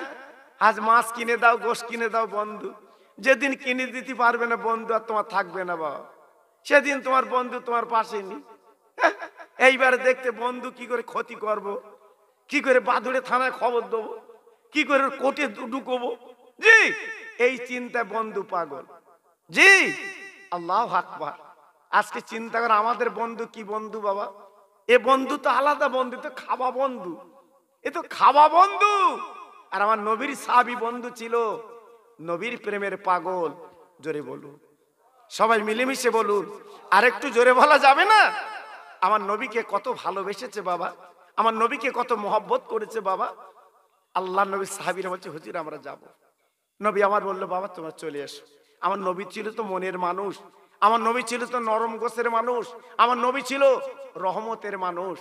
আজ মাছ কিনে দাও, গোশত কিনে দাও বন্ধু। যেদিন কিনে দিতে পারবে না বন্ধু আর তোমার থাকবে না বাবা, সেদিন তোমার বন্ধু তোমার পাশে নেই। এইবার দেখতে বন্ধু কি করে ক্ষতি করব, কি করে বাদুড়ে থানায় খবর দেবো, কি করে কোর্টে ঢুকবো। জি, এই চিন্তায় বন্ধু পাগল। জি, আল্লাহু আকবার। আজকে চিন্তা করে আমাদের বন্ধু কি বন্ধু বাবা, এ বন্ধু তো আলাদা বন্ধু, তো খাওয়া বন্ধু, এ তো খাওয়া বন্ধু। আর আমার নবীর সাহাবী বন্ধু ছিল, নবীর প্রেমের পাগল। জোরে বলুন, সবাই মিলেমিশে বলুন। আর একটু জোরে বলা যাবে না? আমার নবীকে কত ভালোবেসেছে বাবা, আমার নবীকে কত মহব্বত করেছে বাবা। আল্লাহ নবীর সাহাবীরা বলছে, হুজুর আমরা যাব। নবী আমার বললো, বাবা তোমরা চলে এসো। আমার নবী ছিল তো মনের মানুষ, আমার নবী ছিল তো নরম গোছের মানুষ, আমার নবী ছিল রহমতের মানুষ।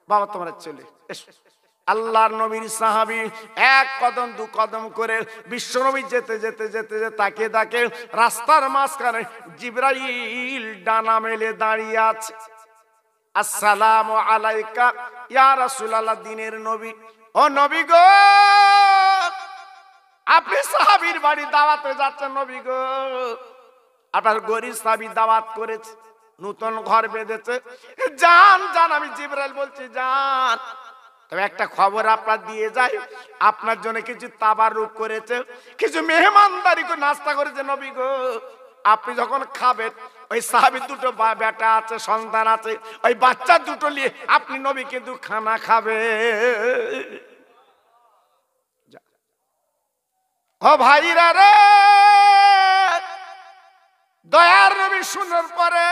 বাবা তোমরা চলে এসো। আল্লাহর নবীর সাহাবী এক কদম দু কদম করে বিশ্ব নবী যেতে যেতে যেতে যেতে তাকে তাকে রাস্তার মাঝখানে জিবরাইল ডানা মেলে দাঁড়িয়ে আছে। আসসালামু আলাইকা ইয়া রাসূলুল্লাহ, দিনের নবী। ও নবী গো, আপনি সাহাবীর বাড়ি দাওয়াতে যাচ্ছেন। নবী গো, আপনার গরীব সাহাবী দাওয়াত করেছে, নতুন ঘর বেঁধেছে, যান যান। আমি জিবরাইল বলছি যান, তবে একটা খবর আপনার দিয়ে যাই, আপনার জন্য কিছু তাবারুক করেছে, কিছু মেহমানদারি করে নাস্তা করেছে। নবী গো, আপনি যখন খাবেন, ওই সাহাবীর দুটো বেটা আছে, সন্তান আছে, ওই বাচ্চা দুটো নিয়ে আপনি নবী কিন্তু খানা খাবে। ও ভাইরা রে, দয়ার নবী শোনার পরে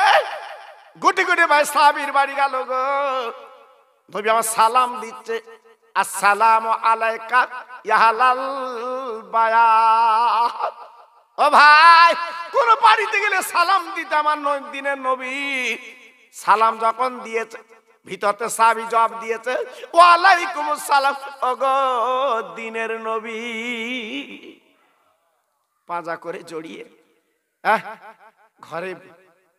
গুটি গুটি ভাই সাহাবীর বাড়ি গেল গো। নবী আমার সালাম দিচ্ছে, আসসালামু আলাইকা ইয়া আহলাল বায়াত। ও ভাই, কোন বাড়িতে গেলে সালাম দিতে আমার দিনের নবী সালাম যখন দিয়েছে, ভিতরতে সাহাবী জবাব দিয়েছে, ওয়া আলাইকুমুস সালাম। ওগো দিনের নবী, পাজা করে জড়িয়ে ঘরে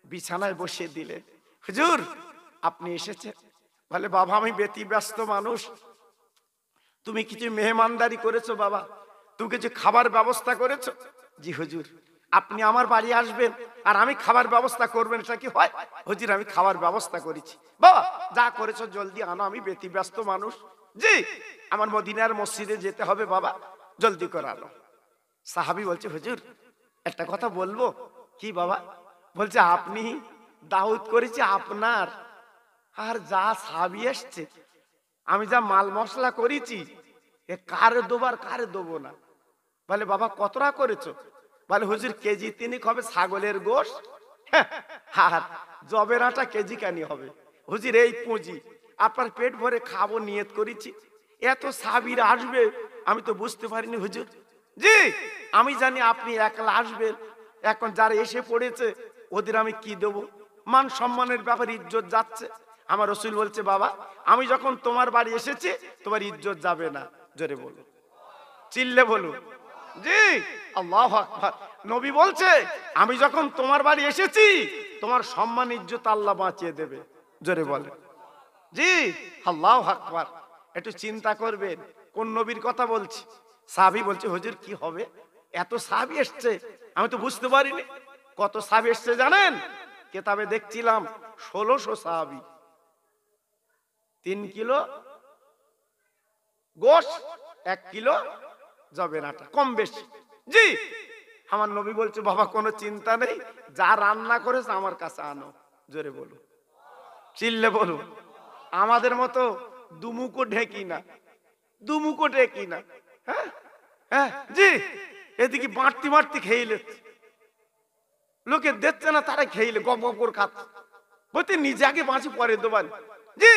বিছানায় বসিয়ে দিলে। হুজুর আপনি এসেছেন? বলে, বাবা আমি ব্যতিব্যস্ত মানুষ, তুমি কিছু মেহমানদারি করেছো বাবা, তুমি কিছু খাবার ব্যবস্থা করেছো? জি হুজুর। আপনি আমার বাড়ি আসবেন আর আমি খাবার ব্যবস্থা করবেন, এটা কি হয়? হুজুর আমি খাবার ব্যবস্থা করেছি। বাবা যা করেছো জলদি আনো, আমি ব্যতিব্যস্ত মানুষ। জি, আমার মদিনার মসজিদে যেতে হবে বাবা, জলদি করে আনো। সাহাবী বলছে, হুজুর একটা কথা বলবো। কি বাবা? বলছে, আপনি দাওয়াত করেছি আপনার, আর যা সাহাবী এসছে, আমি যা মাল মশলা করেছি, এ কারে দেবো আর কারে দেবো না। বলে, বাবা কতটা করেছো? বলে, হুজুর কেজি 3 হবে ছাগলের গোশ, আর জবের আটা কেজি কানি হবে। হুজুর এই পুঁজি, আপনার পেট ভরে খাবো নিয়ত করেছি। এত সাহাবীরা আসবে আমি তো বুঝতে পারিনি হুজুর। জি, আমি জানি আপনি একলা আসবেন, এখন যারা এসে পড়েছে ওদের আমি কি দেবো? মান সম্মানের ব্যাপারে ইজ্জত যাচ্ছে। আমার রাসূল বলছে, বাবা আমি যখন তোমার বাড়ি এসেছি তোমার ইজ্জত যাবে না। জোরে বলো, চিল্লে বলো। জি, আল্লাহু আকবার। নবী বলছে, আমি যখন তোমার বাড়ি এসেছি তোমার সম্মান ইজ্জত আল্লাহ বাঁচিয়ে দেবে। জোরে বলে। জি, আল্লাহু আকবার। একটু চিন্তা করবেন কোন নবীর কথা বলছি। সাহাবী বলছে, হুজুর কি হবে? এত সাহাবী এসছে আমি তো বুঝতে পারিনি। কত সাহাবী এসছে জানেন? কিতাবে দেখছিলাম 1600 সাহাবী। 3 কিলো গোশ, 1 কিলো জবেরাটা কম বেশি। জি, আমার নবী বলছে বাবা কোনো চিন্তা নেই, যা রান্না করেছে আমার কাছে আনো। জোরে বলুন, চিল্লে বলুন। আমাদের মতো দুমুকো ঢেকি না, দুমুকো ঢেকি না। হ্যাঁ হ্যাঁ জি, এদিকে বাড়তি বাড়তি খেয়ে লোকে দেখছে না, তারা খেইলে গপ গপ করে খাচ্ছে, বলতে নিজে আগে বাঁচি পরে দোবান। জি,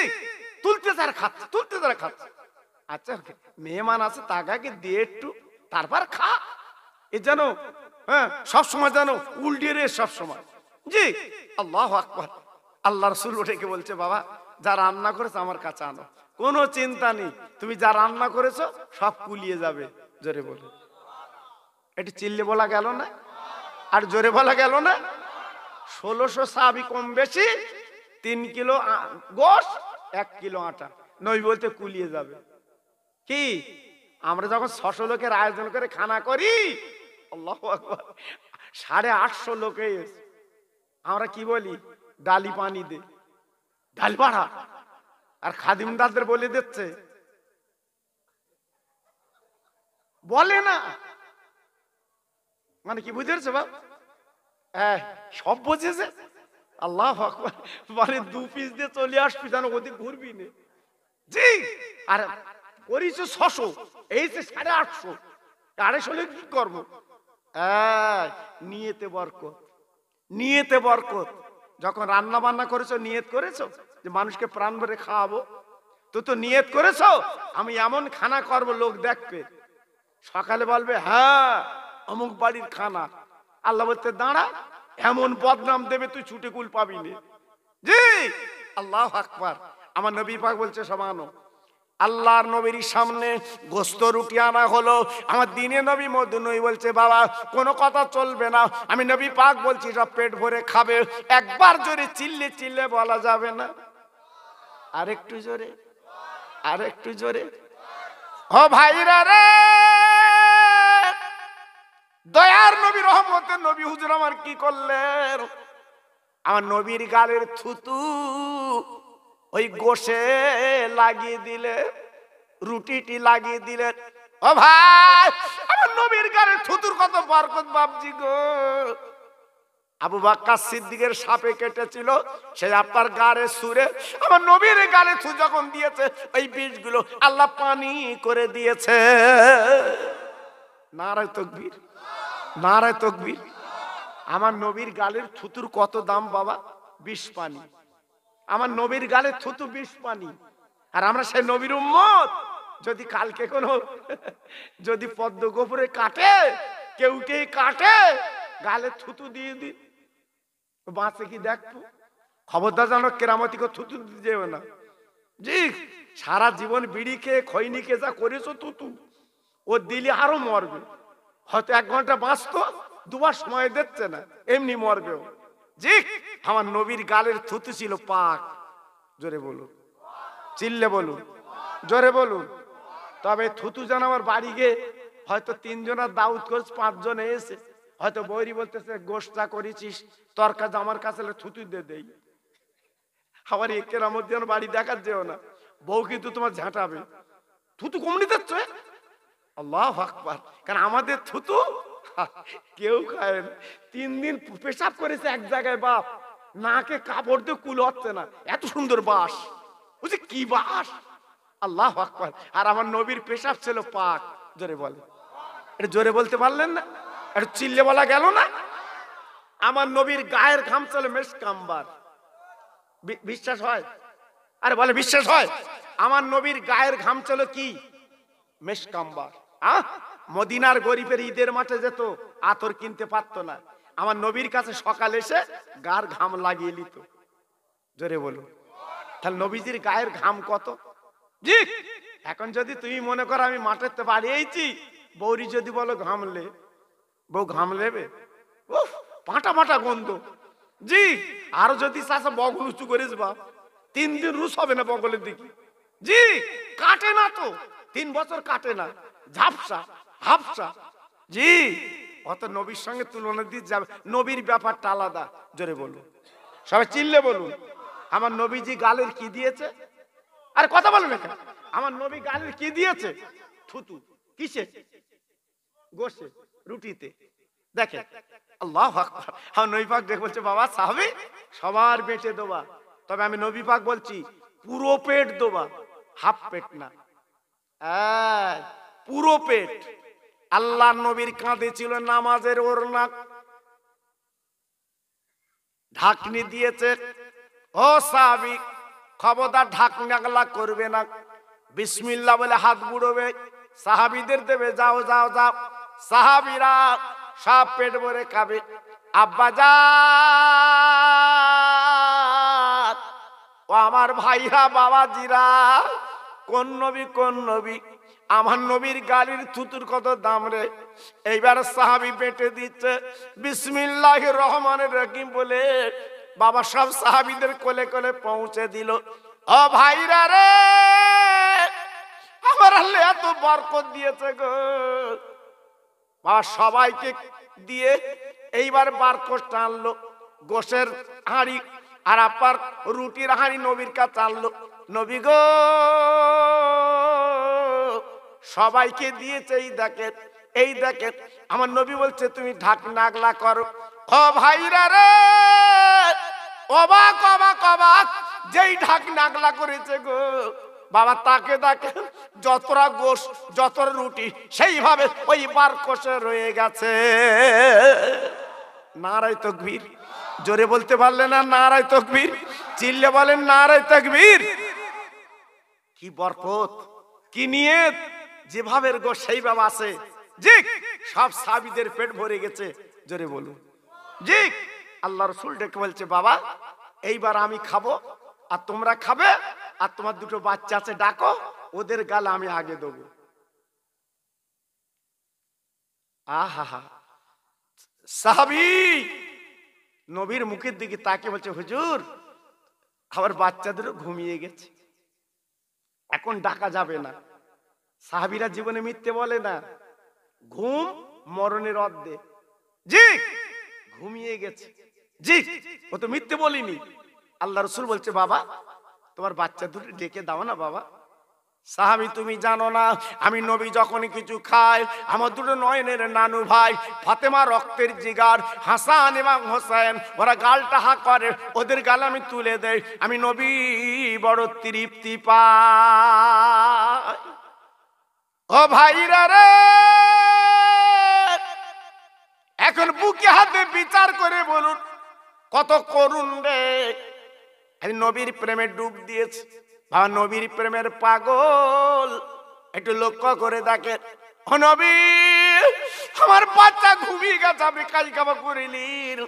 তুলতে তারা খাচ্ছে, তুলতে তারা খাচ্ছে। আচ্ছা মেহমান আছে তাকে দিয়ে একটু, তারপর খা। এ জানো হ্যাঁ সবসময় জানো উল্টিয়ে রে সবসময়। জি, আল্লাহু আকবার। আল্লাহ রাসূল ওটাকে বলছে বাবা যা রান্না করেছে আমার কাছে আনো, কোনো চিন্তা নেই, তুমি যা রান্না করেছো সব কুলিয়ে যাবে। জোরে বলে, এটি চিল্লে বলা গেল না? আর জোরে বলা গেল না? 1600 সাহাবী কম বেশি, 3 কিলো গোশ, 1 কিলো আটা। নবী বলতে কুলিয়ে যাবে। কি আমরা যখন 600 লোকের আয়োজন করে খানা করি, আল্লাহু আকবার, 850 লোকে আমরা কি বলি, ডালি পানি দে, ডাল বাড়া। আর খাদিমদারদের বলে দিচ্ছে, বলে না মানে কি বুঝেছে বাবা? সব বুঝেছে। আল্লাহু আকবার, মানে 2 পিস দিয়ে চলে আসবি, জানো ওদিক ঘুরবি না। জি, আর করিস 600, এই যে 850, 250 কি করবো? নিয়েতে বরকত, নিয়েতে বরকত। যখন রান্না বান্না করেছো, নিয়ত করেছো যে মানুষকে প্রাণ ভরে খাওয়াবো, তো নিয়ত করেছো আমি এমন খানা করবো লোক দেখবে, সকালে বলবে হ্যাঁ অমুক বাড়ির খানা। আল্লাহ বলতে দাঁড়া, এমন বদনাম দেবে তুই ছুটে কুল পাবি না। জি, আল্লাহু আকবার। আমার নবী পাক বলছে সমানো, আল্লাহর নবীর সামনে গোস্ত রুটি আনা হলো, আমার দিনে নবী মধ্যে নবী বলছে বাবা কোনো কথা চলবে না, আমি নবী পাক বলছি সব পেট ভরে খাবে। একবার জোরে চিল্লে চিল্লে বলা যাবে না? আরেকটু জোরে, আরেকটু জোরে। ও ভাইরা রে, দয়ার নবী, রহমতের নবী হুজুর আমার কি করলেন? আমার নবীর গালের থুতু ওই গোশে লাগিয়ে দিলে, রুটিটি লাগিয়ে দিলেন। ও ভাই, আমার নবীর গালের থুতুর কত বরকত বাপজি গো। আবু বকর সিদ্দিকের সাপে কেটেছিল, সে আপনার গালে সুরে আমার নবীর গালে থু যখন দিয়েছে, ওই বীজগুলো আল্লাহ পানি করে দিয়েছে। নারায়ে তাকবীর, নারায়ে তাকবীর। আমার নবীর গালের থুতুর কত দাম বাবা? 20 পানি। আমার নবীর গালের থুতু 20 পানি। আর আমরা সেই নবীর উম্মত, যদি কালকে কোনো যদি পদ্ম গোপুরে কাটে, কেউ কেউ কাটে, গালে থুতু দিয়ে দি, বাঁচে কি দেখবো? খবরদার জানো কেরামতিকে থুতু দিতে যাবে না। জি, সারা জীবন বিড়ি খেয়ে খৈনি খেয়ে যা করেছো থুতু, ও দিলে আরো মরবে। হয়তো 1 ঘন্টা বাঁচতো, 2 বার সময় দিচ্ছে না, এমনি মরবে। জি, আমার নবীর গালের থুতু ছিল পাক। জোরে বলুন, চিল্লে বলুন, জোরে বলুন। তবে থুতু যেন আমার বাড়ি গিয়ে হয়তো 3 জনের দাউদ করে 5 জনে এসে হয়তো বৈরি বলতেছে গোশটা করেছিস তরকা জামার কাছে থুতু দিয়ে দেই। আমার একের আমার যেন বাড়ি দেখার যেও না, বউ কিন্তু তোমার ঝাঁটাবে। থুতু কমনি দিচ্ছ? আল্লাহু আকবার। কারণ আমাদের থুতু কেউ খায় না। 3 দিন পেশাব করেছে এক জায়গায়, বাপ নাকে কাপড় দিয়ে কুল হচ্ছে না, এত সুন্দর বাস, বুঝি কি বাস। আল্লাহু আকবার। আর আমার নবীর পেশাব ছিল পাক। জোরে বলে, এটা জোরে বলতে পারলেন না? এটা চিল্লে বলা গেল না? আমার নবীর গায়ের ঘাম ছিল মেশকাম্বার। বিশ্বাস হয়? আরে বলে বিশ্বাস হয়? আমার নবীর গায়ের ঘাম ছিল কি? মেশকাম্বার। মদিনার গরিবের ঈদের মাঠে যেত, আতর কিনতে পারতো না, আমার নবীর কাছে সকালে এসে গার ঘাম লাগিয়ে নিত। জোরে বলুন। তাহলে নবীজির গায়ের ঘাম কত। জি, এখন যদি তুমি মনে করো আমি মাঠের তো বাড়িয়েছি, বৌরি যদি বলো ঘামলে, বউ ঘাম লেবে? উফ, পাটা পাটা গন্ধ। জি, আর যদি চাষা বগল উঁচু করিস বাপ, 3 দিন রুশ হবে না বগলের দিকে। জি, কাটে না তো, 3 বছর কাটে না, ঝাপসা হাফসা। জি, অত নবীর সঙ্গে তুলনা দিয়ে যাবে, নবীর ব্যাপারটা আলাদা। জোরে বলুন, সবাই চিল্লে বলুন। আমার নবীজি গালের কি দিয়েছে? আরে কথা বলবে না, আমার নবী গালের কি দিয়েছে? থুতু। কিসে? গোশে রুটিতে। দেখেন আল্লাহু আকবার। আর নবী পাক দেখে বলছে বাবা সাহাবী সবার পেটে দেবা, তবে আমি নবী পাক বলছি পুরো পেট দেবা, হাফ পেট না, পুরো পেট। আল্লাহর নবীর কাঁধে ছিল নামাজের ওড়না, ঢাকনি দিয়েছে। ও সাহাবী খবরদার ঢাকনাগলা করবে না, বিসমিল্লাহ বলে হাত বুড়োবে, সাহাবীদের দেবে, যাও যাও যাও। সাহাবীরা সব পেট ভরে খাবে। আব্বাজান ও আমার ভাইরা বাবাজিরা, কোন নবী কোন নবী, আমার নবীর গালির থুতুর কত দাম রে। এইবার সাহাবী পেটে দিচ্ছে বিসমিল্লাহির রহমানির রহিম বলে, বাবা সব সাহাবীদের কোলে কোলে পৌঁছে দিল। ও ভাইরা রে, আমার আল্লাহ এত বরকত দিয়েছে গো। বাবা সবাইকে দিয়ে এইবার বারকত টানলো, গোশের হাঁড়ি আর আপার রুটির হাঁড়ি নবীর কাছে আনলো। নবী গো সবাইকে দিয়েছে, এই দেখেন এই দেখেন। আমার নবী বলছে তুমি ঢাকনাগলা করো। ও ভাইরা রে, অবাক অবাক অবাক, যেই ঢাকনাগলা করেছে গো বাবা, তাকে দেখেন যতটা গোশ যতটা রুটি সেইভাবে ওই বারকোষে রয়ে গেছে। নারায়ে তাকবীর, জোরে বলতে পারলে না নারায়ে তাকবীর, চিল্লে বলেন নারায়ে তাকবীর। কি বরকত, কি নিয়ত, যেভাবে গোশ সেইভাবে আছে। জি সব সাহাবীদের পেট ভরে গেছে, জোরে বলুন জি। আল্লাহ রাসূল ডেকে বলছে বাবা এইবার আমি খাবো আর তোমরা খাবে, আর তোমার দুটো বাচ্চা আছে ডাকো, ওদের গালে আমি আগে দেবো। আহা, সাহাবী নবীর মুখের দিকে তাকিয়ে বলছে হুজুর আমার বাচ্চাদেরও ঘুমিয়ে গেছে, এখন ডাকা যাবে না। সাহাবীরা জীবনে মিথ্যে বলে না, ঘুম মরণের অর্ধেক। জি ঘুমিয়ে গেছে, জি ও তো মিথ্যে বলিনি। আল্লাহ রাসূল বলছে বাবা তোমার বাচ্চা দুটো ডেকে দাও না বাবা। সাহাবী তুমি জানো না আমি নবী যখন কিছু খাই, আমার দুটো নয়নের নানু ভাই ফাতেমা রক্তের জিগার, হাসান এবং হোসেন ওরা গালটা হা করে, ওদের গাল আমি তুলে দেই, আমি নবী বড় তৃপ্তি পাই। ও ভাইরা রে, এখন বুকে হাতে বিচার করে বলুন কত করুণ রে। আমি নবীর প্রেমে ডুব দিয়েছি, বাবা নবীর প্রেমের পাগল। একটু লক্ষ্য করে দেখেন, ও নবী আমার বাচ্চা ঘুমিয়ে গেছে, আপনি কাজ কাবা করিলেন,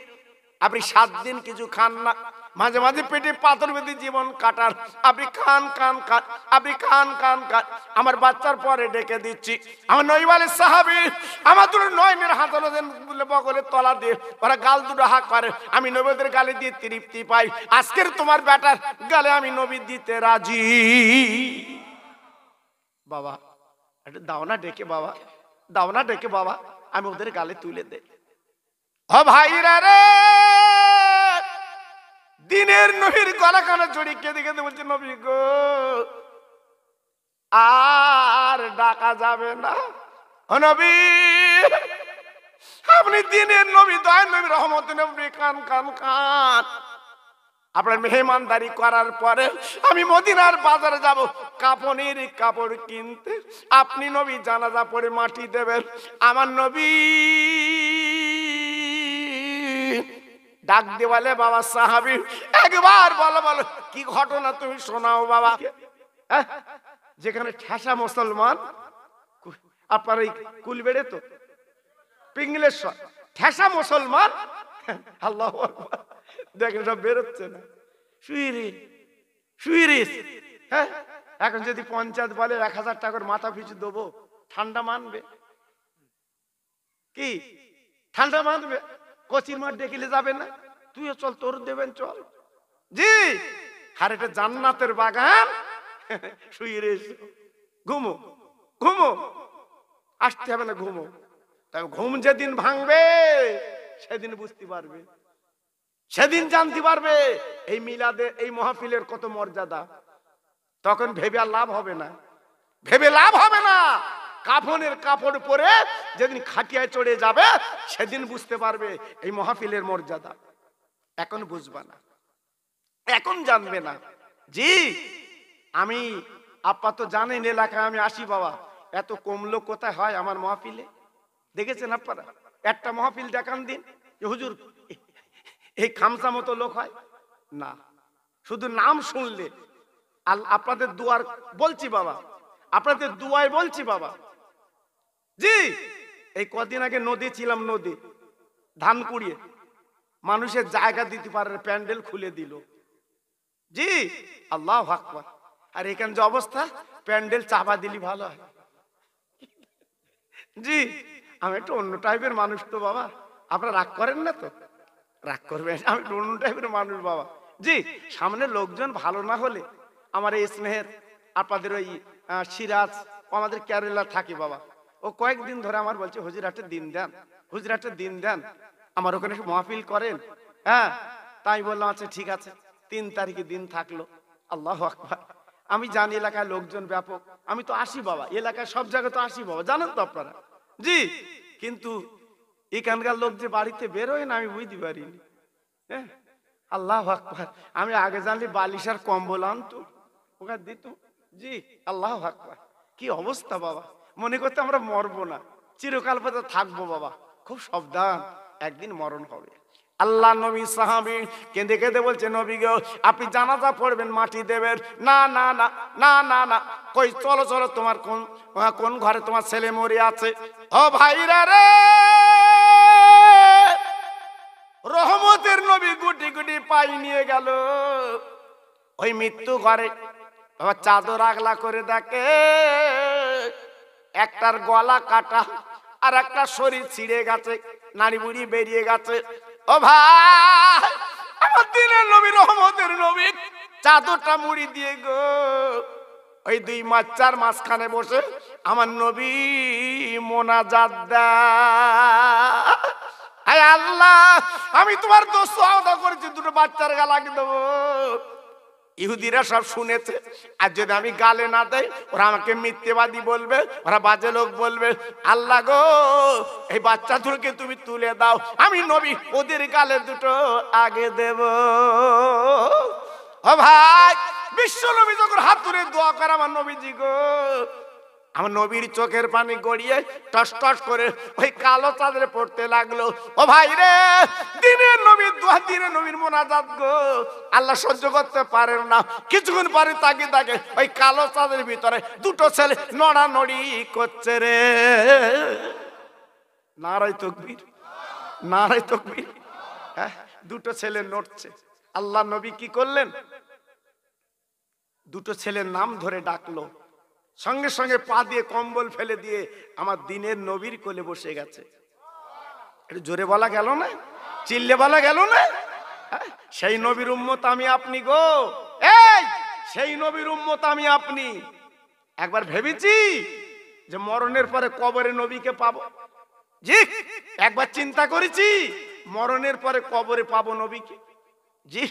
আপনি 7 দিন কিছু খান না, মাঝে মাঝে পেটে পাথর বেঁধে জীবন কাটার, আপনি খান খান খান, আপনি খান খান খান। আমার বাচ্চার পরে ডেকে দিচ্ছি। আমার নবী বলে সাহাবী আমার দুটো নয়নের হাতানো বগলে তলা দিয়ে ওরা গাল দুটো হাঁক করে, আমি নবীদের গালে দিয়ে তৃপ্তি পাই। আজকের তোমার বেটার গালে আমি নবী দিতে রাজি। বাবা একটু দাও না ডেকে, বাবা দাও না ডেকে, বাবা আমি ওদের গালে তুলে দেই। ও ভাইরা রে, দিনের নবীর গলা কানে জড়িয়ে কেঁদে কেঁদে বলছে নবী গো আর ডাকা যাবে না। ও নবী আপনি দিনের নবী, দয়ার নবী, রহমতের নবী, কান কান কান। আপনার মেহমানদারি করার পরে আমি মদিনার বাজারে যাব কাপড়ের কাপড় কিনতে, আপনি নবী জানাজা পড়ে মাটি দেবেন। আমার নবী ডাক দিয়ে বলে বাবা সাহাবী একবার বলো বলো কি ঘটনা তুমি শোনাও বাবা। যেখানে ঠেসা মুসলমান, আপনার এই কুলবেড়ে তো পিংলেশ্বর ঠেসা মুসলমান, আল্লাহু আকবার, দেখেন সব বেরোচ্ছে না, শুইরিস। হ্যাঁ এখন যদি পঞ্চায়েত বলে 1000 টাকার মাথা পিছু দেবো, ঠান্ডা মানবে কি? ঠান্ডা মানবে? কচির মাঠ ডেকিলে যাবে না, তুইও চল, তোর দেবেন চল। জি আর এটা জান্নাতের বাগান, শুইরিস, ঘুমো ঘুমো, আসতে হবে না, ঘুমো। তাই ঘুম যেদিন ভাঙবে সেদিন বুঝতে পারবে, সেদিন জানতে পারবে এই মিলাদে এই মাহফিলের কত মর্যাদা। তখন ভেবে আর লাভ হবে না, ভেবে লাভ হবে না। কাফনের কাপড় পরে যেদিন খাটিয়ায় চড়ে যাবে সেদিন বুঝতে পারবে এই মাহফিলের মর্যাদা। এখন বুঝবা না, এখন জানবে না। জি, আমি আপাতত জানেন এলাকায় আমি আসি বাবা, এত কম লোক কোথায় হয় আমার মাহফিলে? দেখেছেন আপনারা? একটা মাহফিল দেখান দিন হুজুর এই খামসা মতো লোক হয় না। শুধু নাম শুনলে আপনাদের দুয়ার বলছি বাবা, আপনাদের দুয়ায় বলছি বাবা। জি, এই কদিন আগে নদী ছিলাম, নদী ধান কুড়িয়ে মানুষের জায়গা দিতে পারে, প্যান্ডেল খুলে দিল। জি, আল্লাহু আকবার। আর এখানে যে অবস্থা, প্যান্ডেল চাপা দিলি ভালো হয়। জি, আমি একটু অন্য টাইপের মানুষ তো বাবা, আপনারা রাগ করেন না তো? রাগ করবেন, আমি একটু অন্য টাইপের মানুষ বাবা। জি, সামনে লোকজন ভালো না হলে আমার এই স্নেহের আপনাদের ওই সিরাজ আমাদের কেরালা থাকে বাবা, ও কয়েকদিন ধরে আমার বলছে হুজুরহাটের দিন দেন, হুজুরহাটের দিন দেন, আমার ওখানে মাহফিল করেন। হ্যাঁ, তাই বললাম আচ্ছা ঠিক আছে। 3 তারিখে দিন থাকলো। আল্লাহু আকবার। আমি জানি এলাকায় লোকজন ব্যাপক, আমি তো আসি বাবা, এলাকায় সব জায়গায় তো আসি বাবা, জানেন তো আপনারা। জি, কিন্তু এখানকার লোক যে বাড়িতে বেরোয় না আমি বুঝতে পারিনি। হ্যাঁ, আল্লাহু আকবার। আমি আগে জানলে বালিশ আর কম্বল আনতো, ওখানে দিত। জি, আল্লাহু আকবার। কি অবস্থা বাবা, মনে করতে আমরা মরবো না, চিরকাল পর্যন্ত থাকবো বাবা। খুব সাবধান, একদিন মরণ হবে। আল্লাহ নবী সাহাবী কেঁদে কেঁদে বলছে নবী গো আপনি জানাজা পড়বেন, মাটি দেবেন না। না না না না না, কই চলো চলো, তোমার কোন ঘরে তোমার ছেলে মরে আছে? ও ভাইরা রে, রহমতের নবী গুটি গুটি পাই নিয়ে গেল ওই মৃত্যু ঘরে। বাবা চাদর আগলা করে দেখে একটার গলা কাটা আর একটা শরীর ছিঁড়ে গেছে, নাড়ি বুড়ি বেরিয়ে গেছে। ও ভাই, আমার দিনের নবী রহমতের নবী চাদরটা মুড়ি দিয়ে গো ওই 2 বাচ্চার মাঝখানে বসে আমার নবী মোনাজাত দেয়, আয় আল্লাহ আমি তোমার দোষ আদা করেছি, 2 বাচ্চার গালাকে দেবো। ইহুদিরা সব শুনেছে, আর যদি আমি গালে না দেই ওরা আমাকে মিথ্যেবাদী বলবে, ওরা বাজে লোক বলবে। আল্লাহ গো এই বাচ্চা দুটোকে তুমি তুলে দাও, আমি নবী ওদের গালে 2টো আগে দেব। ও ভাই, বিশ্ব নবী যখন হাত তুলে দোয়া করে আমার নবীজি গো, আমার নবীর চোখের পানি গড়িয়ে টস টস করে ওই কালো চাদরে পড়তে লাগলো। ও ভাই রে, দিনের নবীর দোয়া, দিনের নবীর মোনাজাত গো আল্লাহ সহ্য করতে পারেন না। কিছুক্ষণ পরে তাকে তাকে ওই কালো চাদরের ভিতরে 2টো ছেলে নড়ানড়ি করছে রে। নারায়ে তাকবীর, নারায়ে তাকবীর। হ্যাঁ, 2টো ছেলে নড়ছে। আল্লাহ নবী কি করলেন? 2টো ছেলের নাম ধরে ডাকলো, সঙ্গে সঙ্গে পা দিয়ে কম্বল ফেলে দিয়ে আমার দিনের নবীর কোলে বসে গেছে। একটু জোরে বলা গেল না? চিল্লে বলা গেল না? সেই নবীর উম্মত আমি আপনি গো, এই সেই নবীর উম্মত আমি আপনি। একবার ভেবেছি যে মরণের পরে কবরে নবীকে পাবো? জি, একবার চিন্তা করেছি মরণের পরে কবরে পাবো নবীকে? জি,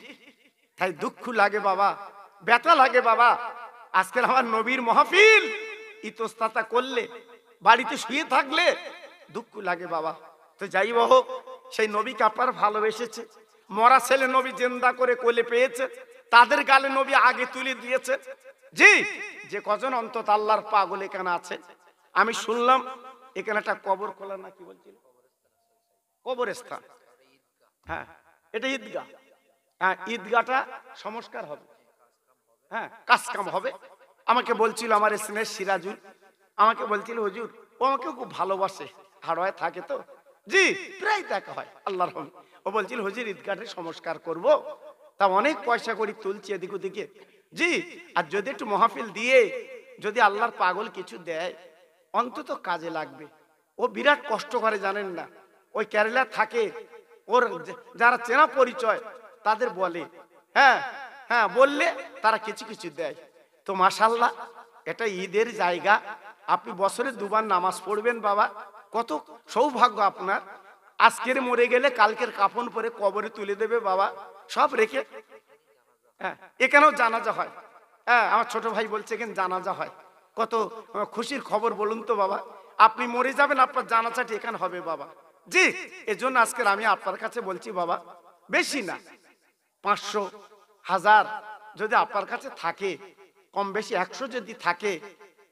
তাই দুঃখ লাগে বাবা, ব্যথা লাগে বাবা। আজকাল আমার নবীর মাহফিল ইতস্তাতা করলে, বাড়িতে শুয়ে থাকলে দুঃখ লাগে বাবা। তো যাই হোক, সেই নবীকে আপনারা ভালোবেসেছে, মরা ছেলে নবী জিন্দা করে কোলে পেয়েছে, তাদের গালে নবী আগে তুলে দিয়েছে। জি, যে কজন অন্তত আল্লাহর পাগল এখানে আছে, আমি শুনলাম এখানে একটা কবর খোলা না কি বলছিল, কবরস্থান। হ্যাঁ, এটা ঈদগাহ। হ্যাঁ, ঈদগাহটা সংস্কার হবে, হ্যাঁ কাজ কাম হবে। আমাকে বলছিল আমার স্নেহ সিরাজুল, আমাকে বলছিল হুজুর ও আমাকে খুব ভালোবাসে, হাড়োয়ায় থাকে তো, জি প্রায় দেখা হয় আল্লাহর রহমতে। ও বলছিল হুজুর ঈদগাহের সংস্কার করব, তা অনেক পয়সা করি তুলছি এদিক ওদিকে। জি, আর যদি একটু মাহফিল দিয়ে যদি আল্লাহর পাগল কিছু দেয় অন্তত কাজে লাগবে। ও বিরাট কষ্ট করে জানেন না, ওই কেরালা থাকে, ওর যারা চেনা পরিচয় তাদের বলে, হ্যাঁ হ্যাঁ বললে তারা কিছু কিছু দেয়। তো মাশাআল্লাহ, এটা ঈদের জায়গা, আপনি বছরে 2 বার নামাজ পড়বেন বাবা, কত সৌভাগ্য আপনার। আজকের মরে গেলে কালকের কাফন পরে কবরে তুলে দেবে বাবা, সব রেখে। হ্যাঁ, এখানেও জানাজা হয়। হ্যাঁ, আমার ছোট ভাই বলছে এখানে জানাজা হয়। কত খুশির খবর বলুন তো বাবা। আপনি মরে যাবেন, আপনার জানাজাটি এখানে হবে বাবা। জি, এজন্য আজকে আমি আপনার কাছে বলছি বাবা, বেশি না 500 1000 যদি আপনার কাছে থাকে, কম বেশি 100 যদি থাকে,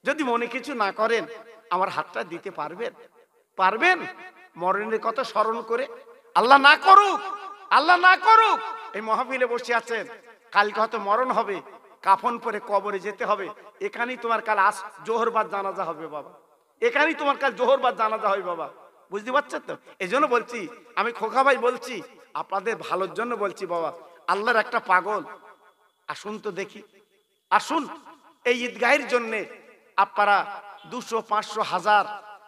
যদি মনে কিছু না করেন, আমার হাতটা দিতে পারবেন? পারবেন? মরণের কথা স্মরণ করে। আল্লাহ না করুক, আল্লাহ না করুক, এই মাহফিলে বসে আছেন, কালকে হয়তো মরণ হবে, কাফন পরে কবরে যেতে হবে, এখানেই তোমার কাল জোহর বাদ জানাজা হবে বাবা, এখানেই তোমার কাল জোহর বাদ জানাজা হবে বাবা। বুঝতে পারছেন তো? এই জন্য বলছি, আমি খোকা ভাই বলছি, আপনাদের ভালোর জন্য বলছি বাবা, আল্লাহর একটা পাগল, আসুন তো দেখি, আসুন এই ঈদগাহের জন্য আপনারা 200 500 1000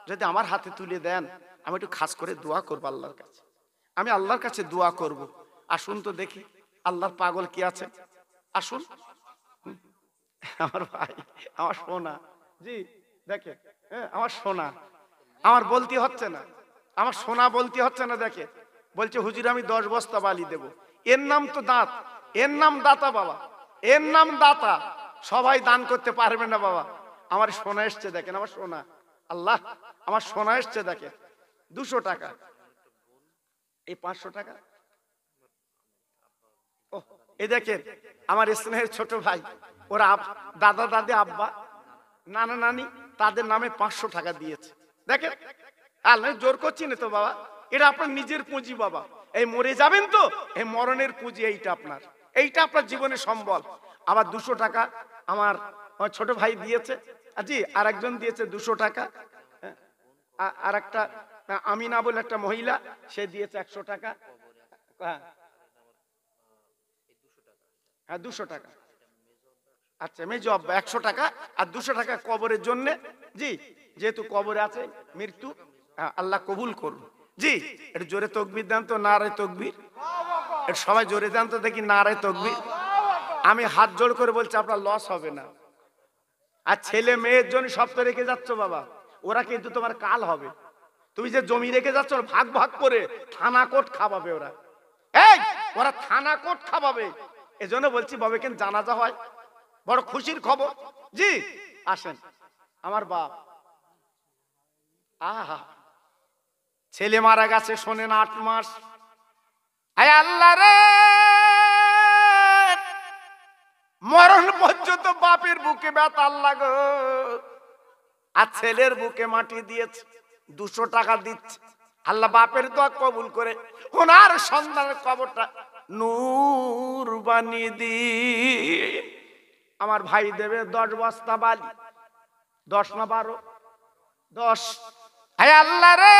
যদি আমার হাতে তুলে দেন, আমি একটু খাস করে দোয়া করবো আল্লাহর কাছে, আমি আল্লাহর কাছে দোয়া করব। আসুন তো দেখি আল্লাহর পাগল কি আছে, আসুন। আমার ভাই, আমার সোনা, জি দেখে, হ্যাঁ আমার সোনা, আমার বলতে হচ্ছে না, আমার সোনা বলতে হচ্ছে না। দেখে বলছে হুজুর আমি 10 বস্তা বালি দেব। এর নাম তো দাঁত, এর নাম দাতা বাবা, এর নাম দাতা। সবাই দান করতে পারবে না বাবা। আমার সোনা এসছে দেখেন, আমার সোনা, আল্লাহ আমার সোনা এসছে দেখেন, 200 টাকা, এই 500 টাকা। ও এই দেখেন আমার স্নেহের ছোট ভাই, ওরা দাদা দাদি আব্বা নানা নানি তাদের নামে 500 টাকা দিয়েছে। দেখেন আল্লাহ জোর করছি না তো বাবা, এটা আপনার নিজের পুঁজি বাবা। এই মরে যাবেন তো, এই মরণের পুঁজি এইটা আপনার, এইটা আপনার জীবনের সম্বল। আবার 200 টাকা আমার ছোট ভাই দিয়েছে, জি আর একজন দিয়েছে 200 টাকা, আর একটা আমিনা বলে একটা মহিলা, সে দিয়েছে 100 টাকা। হ্যাঁ 200 টাকা, আচ্ছা মেজো আব্বা 100 টাকা, আর 200 টাকা কবরের জন্য। জি যেহেতু কবরে আছে মৃত্যু, আল্লাহ কবুল করুন। জি একটু জোরে তকবীর দেন তো, নারে তকবীর, একটু সবাই জোরে দেন তো দেখি, নারে তকবীর। আমি হাত জোড় করে বলছি আপনার লস হবে না। আর ছেলে মেয়ের জন্য সব তো রেখে যাচ্ছ বাবা, ওরা কিন্তু তোমার কাল হবে। তুমি যে জমি রেখে যাচ্ছ ভাগ ভাগ করে থানা কোট খাওয়াবে ওরা, এই ওরা থানা কোট খাওয়াবে। এজন্য বলছি বাবা কেন জানাজা হয়, বড় খুশির খবর। জি আসেন আমার বাপ, আহা ছেলে মারা গেছে শোনেন 8 মাস। আয় আল্লাহ রে, মরণ পর্যন্ত বাপের বুকে ব্যথা আল্লাহ গো, আর ছেলের বুকে মাটি দিয়েছে, 200 টাকা দিচ্ছে। আল্লাহ বাপের দোয়া কবুল করে ওনার সন্তানের কবরটা নূর বানিয়ে দি। আমার ভাই দেবে 10 বস্তা বালি, 10 না 12, 10। হায় আল্লাহ রে,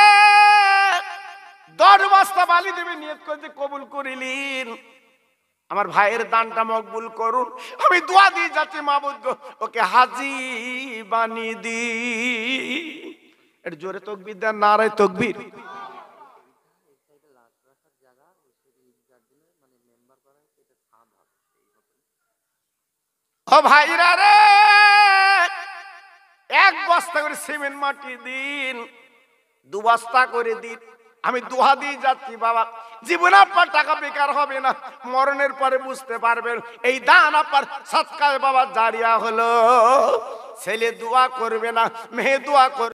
10 বস্তা বালি দেবে, নিয়ত করে কবুল করিলেন। আমার ভাইয়ের দানটা মকবুল করুন। আমি দোয়া দিয়ে যাচ্ছি মাবুদ গো, ওকে হাজী বানিয়ে দি। এর জোরে তাকবীর দেন, নারে তাকবীর। ও ভাইরা রে, 1 বস্তা করে সিমেন্ট মাটি দিন, 2 বস্তা করে দিন। আমি দোয়া দিয়ে যাচ্ছি বাবা, জীবনে আপনার টাকা বেকার হবে না, মরণের পরে বুঝতে পারবেন এই দান আপনার সদকায়ে বাবা জারিয়া হলো। ছেলে দোয়া করবে না, মেয়ে দোয়া করবে।